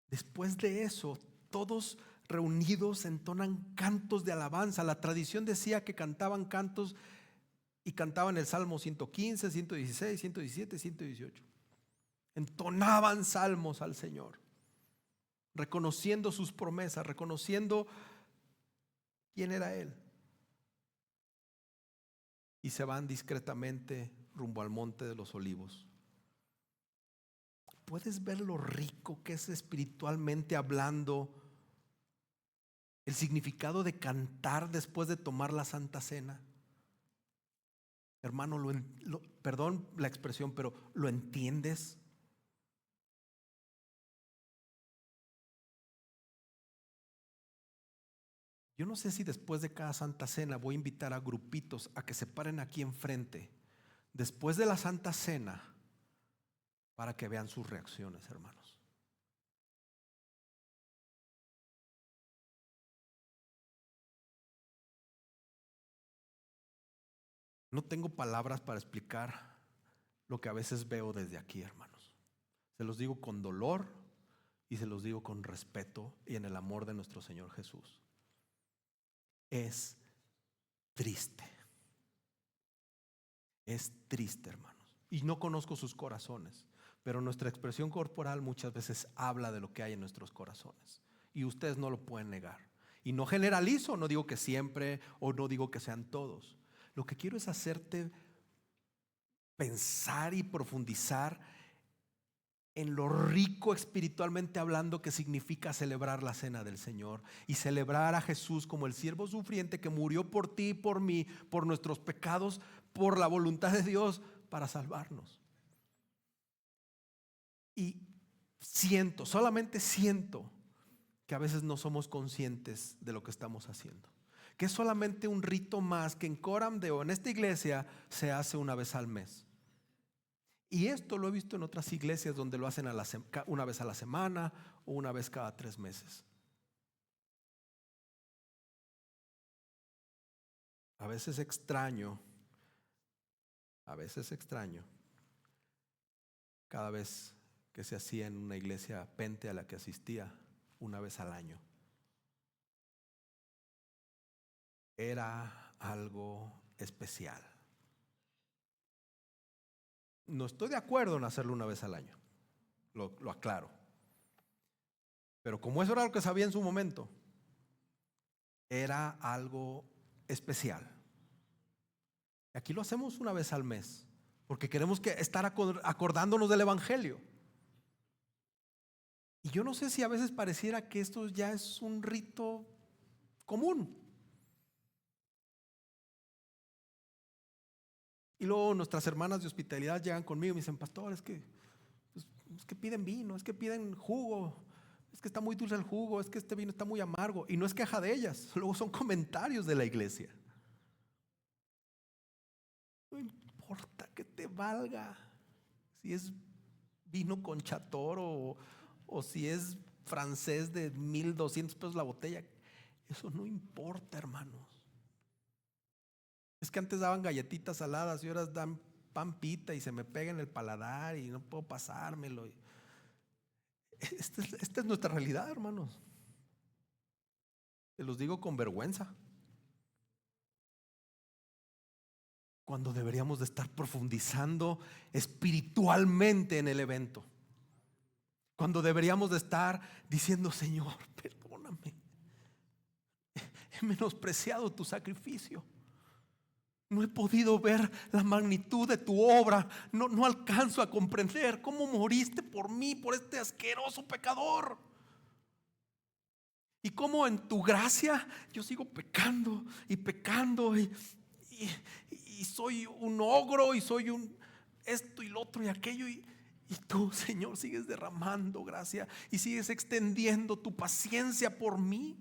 Después de eso, todos reunidos entonan cantos de alabanza. La tradición decía que cantaban cantos y cantaban el Salmo 115, 116, 117, 118. Entonaban salmos al Señor, reconociendo sus promesas, reconociendo quién era Él. Y se van discretamente rumbo al Monte de los Olivos. ¿Puedes ver lo rico que es espiritualmente hablando el significado de cantar después de tomar la Santa Cena? Hermano, perdón la expresión, pero ¿lo entiendes? Yo no sé si después de cada Santa Cena voy a invitar a grupitos a que se paren aquí enfrente después de la Santa Cena para que vean sus reacciones, hermanos. No tengo palabras para explicar lo que a veces veo desde aquí, hermanos. Se los digo con dolor y se los digo con respeto y en el amor de nuestro Señor Jesús. Es triste. Es triste, hermanos. Y no conozco sus corazones, pero nuestra expresión corporal muchas veces habla de lo que hay en nuestros corazones. Y ustedes no lo pueden negar. Y no generalizo, no digo que siempre o no digo que sean todos. Lo que quiero es hacerte pensar y profundizar en lo rico espiritualmente hablando que significa celebrar la cena del Señor y celebrar a Jesús como el siervo sufriente que murió por ti y por mí, por nuestros pecados, por la voluntad de Dios para salvarnos. Y solamente siento que a veces no somos conscientes de lo que estamos haciendo, que es solamente un rito más que en Coram Deo, en esta iglesia, se hace una vez al mes. Y esto lo he visto en otras iglesias donde lo hacen una vez a la semana o una vez cada 3 meses. A veces extraño cada vez que se hacía en una iglesia Pente a la que asistía una vez al año. Era algo especial. No estoy de acuerdo en hacerlo una vez al año, lo aclaro. Pero como eso era lo que sabía en su momento, era algo especial. Aquí lo hacemos una vez al mes, porque queremos estar acordándonos del Evangelio. Y yo no sé si a veces pareciera que esto ya es un rito común. Y luego nuestras hermanas de hospitalidad llegan conmigo y me dicen: pastor, es que piden vino, es que piden jugo, es que está muy dulce el jugo, es que este vino está muy amargo. Y no es queja de ellas, luego son comentarios de la iglesia. No importa que te valga si es vino con Chatoro o si es francés de 1,200 pesos la botella. Eso no importa, hermanos. Es que antes daban galletitas saladas y ahora dan pan pita y se me pega en el paladar y no puedo pasármelo. Esta es nuestra realidad, hermanos. Te los digo con vergüenza. Cuando deberíamos de estar profundizando espiritualmente en el evento. Cuando deberíamos de estar diciendo: Señor, perdóname. He menospreciado tu sacrificio. No he podido ver la magnitud de tu obra. No alcanzo a comprender cómo moriste por mí, por este asqueroso pecador. Y cómo en tu gracia yo sigo pecando y pecando y soy un ogro y soy un esto y lo otro y aquello y tú, Señor, sigues derramando gracia y sigues extendiendo tu paciencia por mí.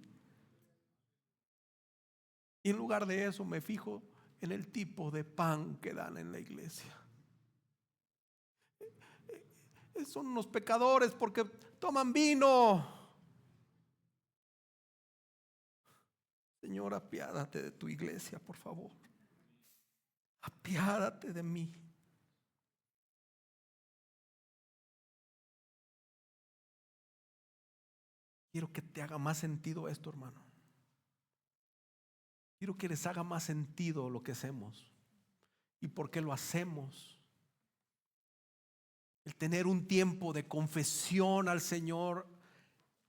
Y en lugar de eso me fijo en el tipo de pan que dan en la iglesia. son unos pecadores porque toman vino. Señor, apiádate de tu iglesia, por favor. Apiádate de mí. Quiero que te haga más sentido esto, hermano. Quiero que les haga más sentido lo que hacemos y por qué lo hacemos. El tener un tiempo de confesión al Señor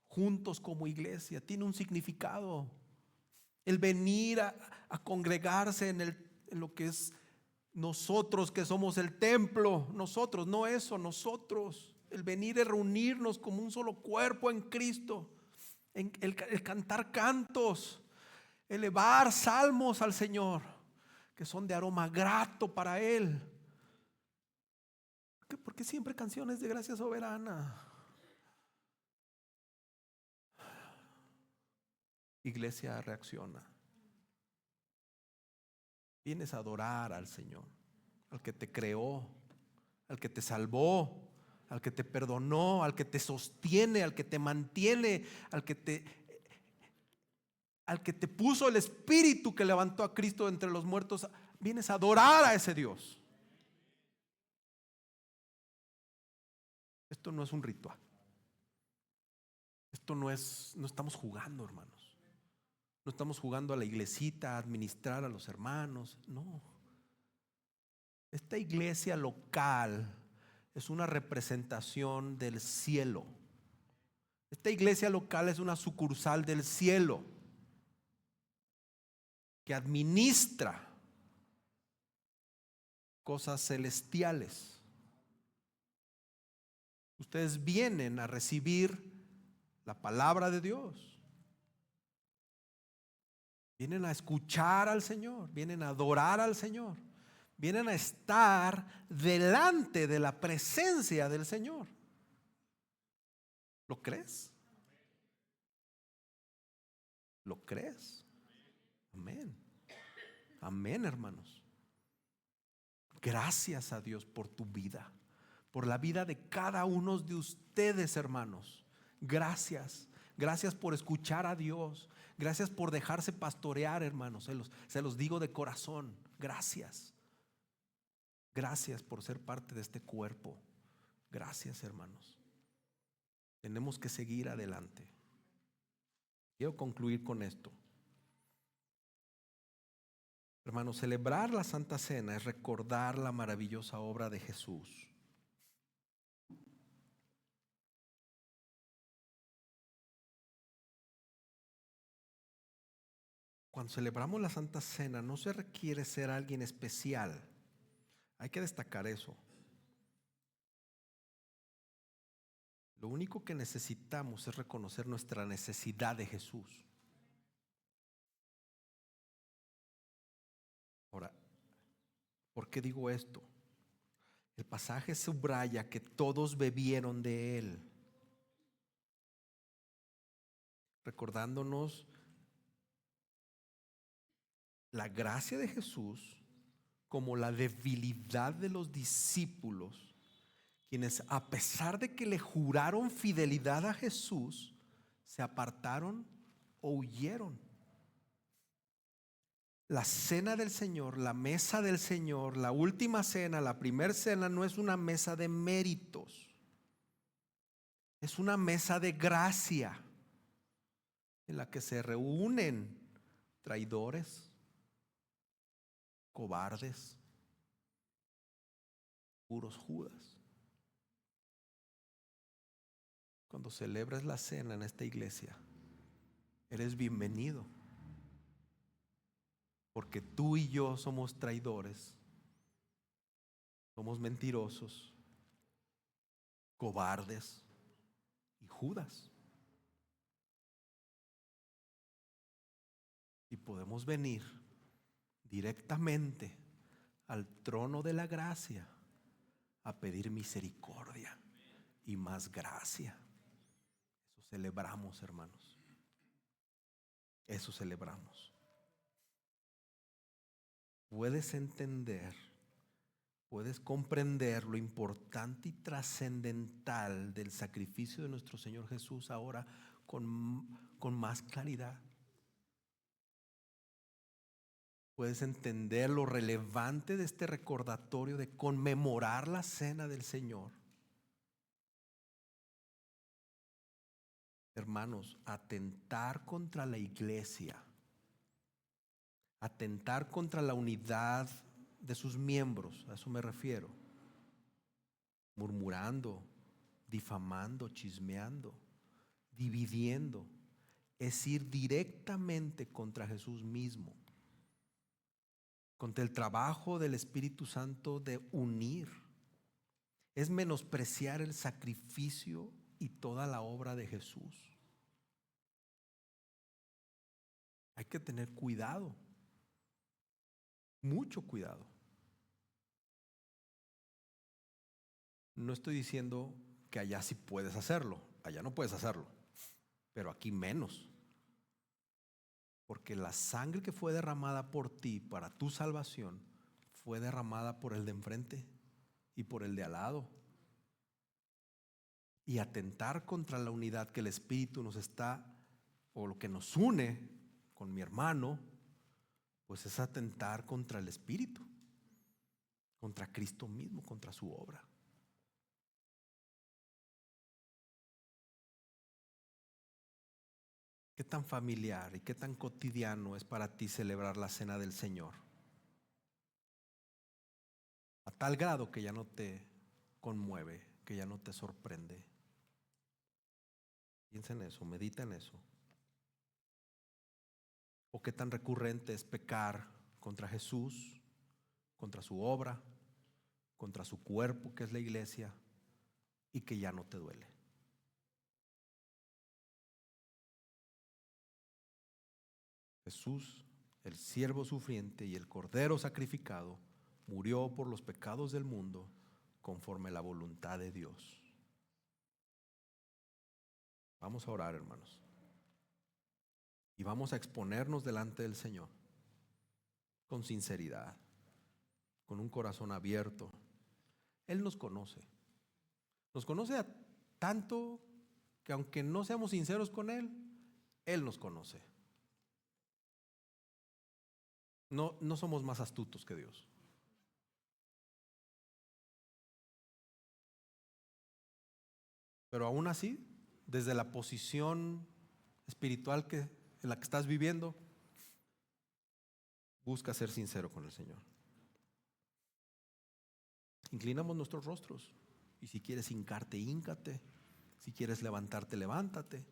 juntos como iglesia tiene un significado. El venir a congregarse en lo que es nosotros, que somos el templo, nosotros, no eso, nosotros. El venir a reunirnos como un solo cuerpo en Cristo, el cantar cantos, elevar salmos al Señor, que son de aroma grato para Él. ¿Por qué siempre canciones de gracia soberana? Iglesia, reacciona. Vienes a adorar al Señor, al que te creó, al que te salvó, al que te perdonó, al que te sostiene, al que te mantiene, al que te puso el Espíritu que levantó a Cristo entre los muertos. Vienes a adorar a ese Dios. Esto no es un ritual. Esto no estamos jugando, hermanos. No estamos jugando a la iglesita, a administrar a los hermanos. No. Esta iglesia local es una representación del cielo. Esta iglesia local es una sucursal del cielo que administra cosas celestiales. Ustedes vienen a recibir la palabra de Dios. Vienen a escuchar al Señor, vienen a adorar al Señor, vienen a estar delante de la presencia del Señor. ¿Lo crees? ¿Lo crees? Amén. Amén, hermanos. Gracias a Dios por tu vida, por la vida de cada uno de ustedes, hermanos. Gracias. Gracias por escuchar a Dios. Gracias por dejarse pastorear, hermanos. Se los digo de corazón. Gracias. Gracias por ser parte de este cuerpo. Gracias, hermanos. Tenemos que seguir adelante. Quiero concluir con esto. Hermanos, celebrar la Santa Cena es recordar la maravillosa obra de Jesús. Cuando celebramos la Santa Cena no se requiere ser alguien especial. Hay que destacar eso. Lo único que necesitamos es reconocer nuestra necesidad de Jesús. Ahora, ¿por qué digo esto? El pasaje subraya que todos bebieron de él, recordándonos la gracia de Jesús como la debilidad de los discípulos, quienes a pesar de que le juraron fidelidad a Jesús, se apartaron o huyeron. La cena del Señor, la mesa del Señor, la última cena, la primera cena no es una mesa de méritos, es una mesa de gracia en la que se reúnen traidores, cobardes, puros Judas. Cuando celebras la cena en esta iglesia, eres bienvenido, porque tú y yo somos traidores, somos mentirosos, cobardes y Judas. Y podemos venir directamente al trono de la gracia a pedir misericordia y más gracia. Eso celebramos, hermanos. Eso celebramos. ¿Puedes entender puedes comprender lo importante y trascendental del sacrificio de nuestro Señor Jesús ahora con más claridad. Puedes entender lo relevante de este recordatorio de conmemorar la cena del Señor. Hermanos, atentar contra la iglesia, atentar contra la unidad de sus miembros, a eso me refiero, murmurando, difamando, chismeando, dividiendo, es ir directamente contra Jesús mismo, contra el trabajo del Espíritu Santo de unir. Es menospreciar el sacrificio y toda la obra de Jesús. Hay que tener cuidado, mucho cuidado. No estoy diciendo que allá sí puedes hacerlo, allá no puedes hacerlo, pero aquí menos. Porque la sangre que fue derramada por ti para tu salvación fue derramada por el de enfrente y por el de al lado. Y atentar contra la unidad que el Espíritu nos está, o lo que nos une con mi hermano, pues es atentar contra el Espíritu, contra Cristo mismo, contra su obra. ¿Qué tan familiar y qué tan cotidiano es para ti celebrar la cena del Señor? A tal grado que ya no te conmueve, que ya no te sorprende. Piensa en eso, medita en eso. ¿O qué tan recurrente es pecar contra Jesús, contra su obra, contra su cuerpo que es la iglesia, y que ya no te duele? Jesús, el siervo sufriente y el cordero sacrificado, murió por los pecados del mundo conforme a la voluntad de Dios. Vamos a orar, hermanos, y vamos a exponernos delante del Señor con sinceridad, con un corazón abierto. Él nos conoce tanto que aunque no seamos sinceros con Él, Él nos conoce. No somos más astutos que Dios. Pero aún así, desde la posición espiritual en la que estás viviendo, busca ser sincero con el Señor. Inclinamos nuestros rostros, y si quieres hincarte, híncate. Si quieres levantarte, levántate.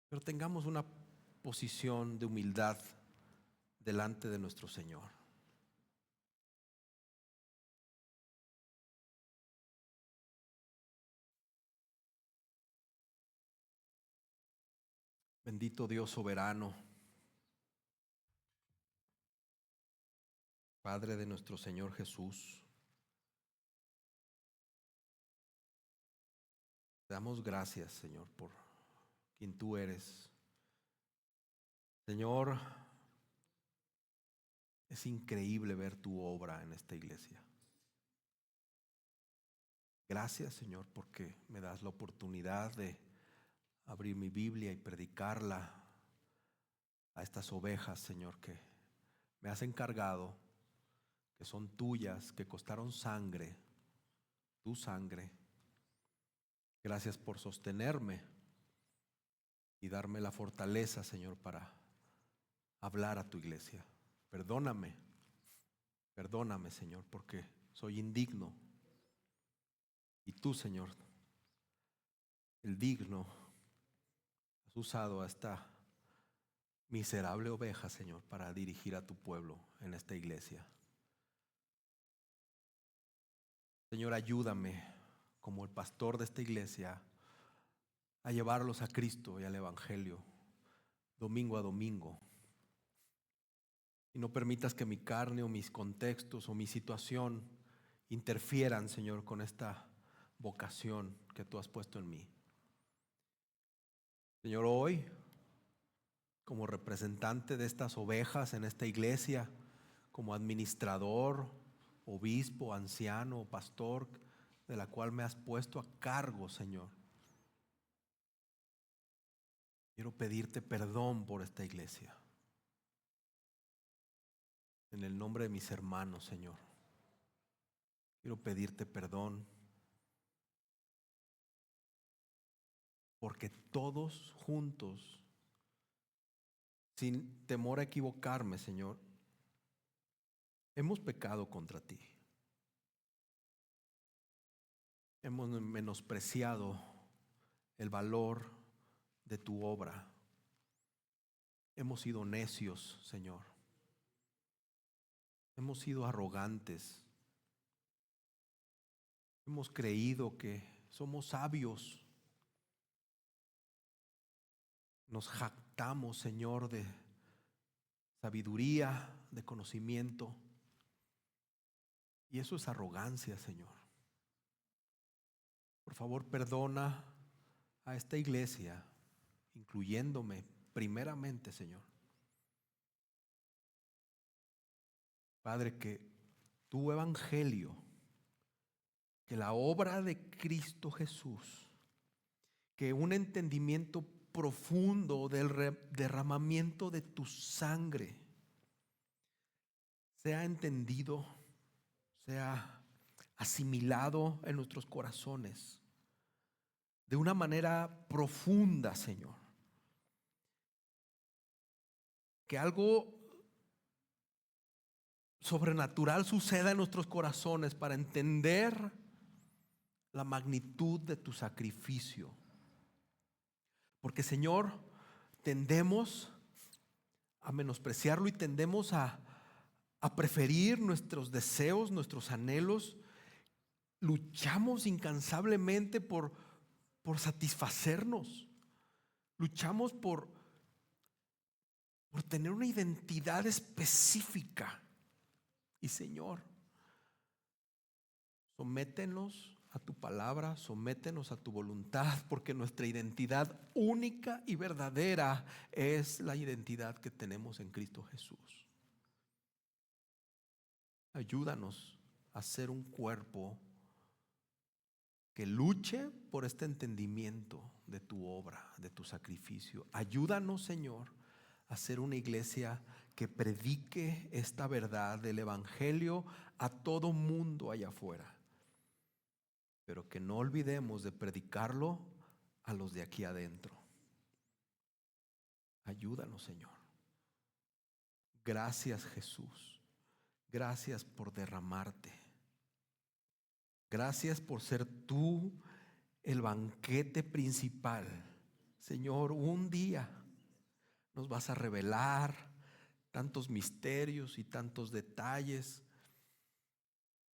Pero tengamos una posición de humildad delante de nuestro Señor. Bendito Dios soberano, Padre de nuestro Señor Jesús, te damos gracias, Señor, por quien tú eres. Señor, es increíble ver tu obra en esta iglesia. Gracias, Señor, porque me das la oportunidad de abrir mi Biblia y predicarla a estas ovejas, Señor, que me has encargado, que son tuyas, que costaron sangre, tu sangre. Gracias por sostenerme y darme la fortaleza, Señor, para hablar a tu iglesia. Perdóname, Señor, porque soy indigno. Y tú, Señor, el digno, has usado a esta miserable oveja, Señor, para dirigir a tu pueblo en esta iglesia. Señor, ayúdame como el pastor de esta iglesia a llevarlos a Cristo y al Evangelio domingo a domingo. Y no permitas que mi carne o mis contextos o mi situación interfieran, Señor, con esta vocación que tú has puesto en mí. Señor, hoy, como representante de estas ovejas en esta iglesia, como administrador, obispo, anciano, pastor, de la cual me has puesto a cargo, Señor. Quiero pedirte perdón por esta iglesia. En el nombre de mis hermanos, Señor. Quiero pedirte perdón porque todos juntos, sin temor a equivocarme, Señor, hemos pecado contra ti. Hemos menospreciado el valor de tu obra. Hemos sido necios, Señor. Hemos sido arrogantes. Hemos creído que somos sabios. Nos jactamos, Señor, de sabiduría, de conocimiento. Y eso es arrogancia, Señor. Por favor, perdona a esta iglesia, incluyéndome primeramente, Señor. Padre, que tu evangelio, que la obra de Cristo Jesús, que un entendimiento profundo del derramamiento de tu sangre sea entendido, sea asimilado en nuestros corazones de una manera profunda, Señor. Que algo sobrenatural suceda en nuestros corazones para entender la magnitud de tu sacrificio. Porque, Señor, tendemos a menospreciarlo y tendemos a preferir nuestros deseos, nuestros anhelos. Luchamos incansablemente por satisfacernos. Luchamos por tener una identidad específica. Y, Señor, sométenos a tu palabra, sométenos a tu voluntad, porque nuestra identidad única y verdadera es la identidad que tenemos en Cristo Jesús. Ayúdanos a ser un cuerpo que luche por este entendimiento de tu obra, de tu sacrificio. Ayúdanos, Señor, a ser una iglesia que predique esta verdad del evangelio a todo mundo allá afuera, pero que no olvidemos de predicarlo a los de aquí adentro. Ayúdanos, Señor. Gracias, Jesús. Gracias por derramarte. Gracias por ser tú el banquete principal. Señor, un día nos vas a revelar tantos misterios y tantos detalles,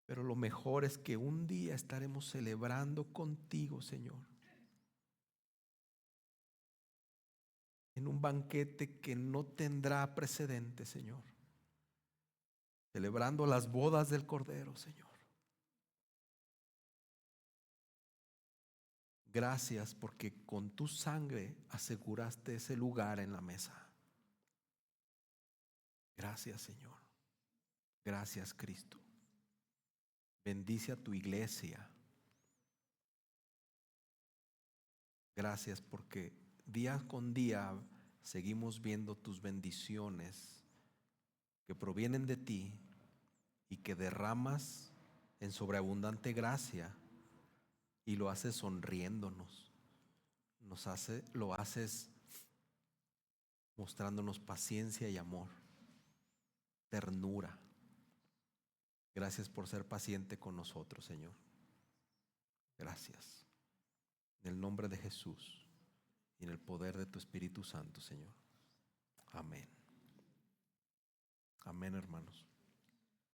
pero lo mejor es que un día estaremos celebrando contigo, Señor, en un banquete que no tendrá precedente, Señor, celebrando las bodas del Cordero, Señor. Gracias porque con tu sangre aseguraste ese lugar en la mesa. Gracias, Señor. Gracias, Cristo. Bendice a tu iglesia. Gracias porque día con día seguimos viendo tus bendiciones que provienen de ti y que derramas en sobreabundante gracia, y lo haces sonriéndonos. Lo haces mostrándonos paciencia y amor, ternura. Gracias por ser paciente con nosotros, Señor. Gracias. En el nombre de Jesús y en el poder de tu Espíritu Santo, Señor. Amén. Amén, hermanos.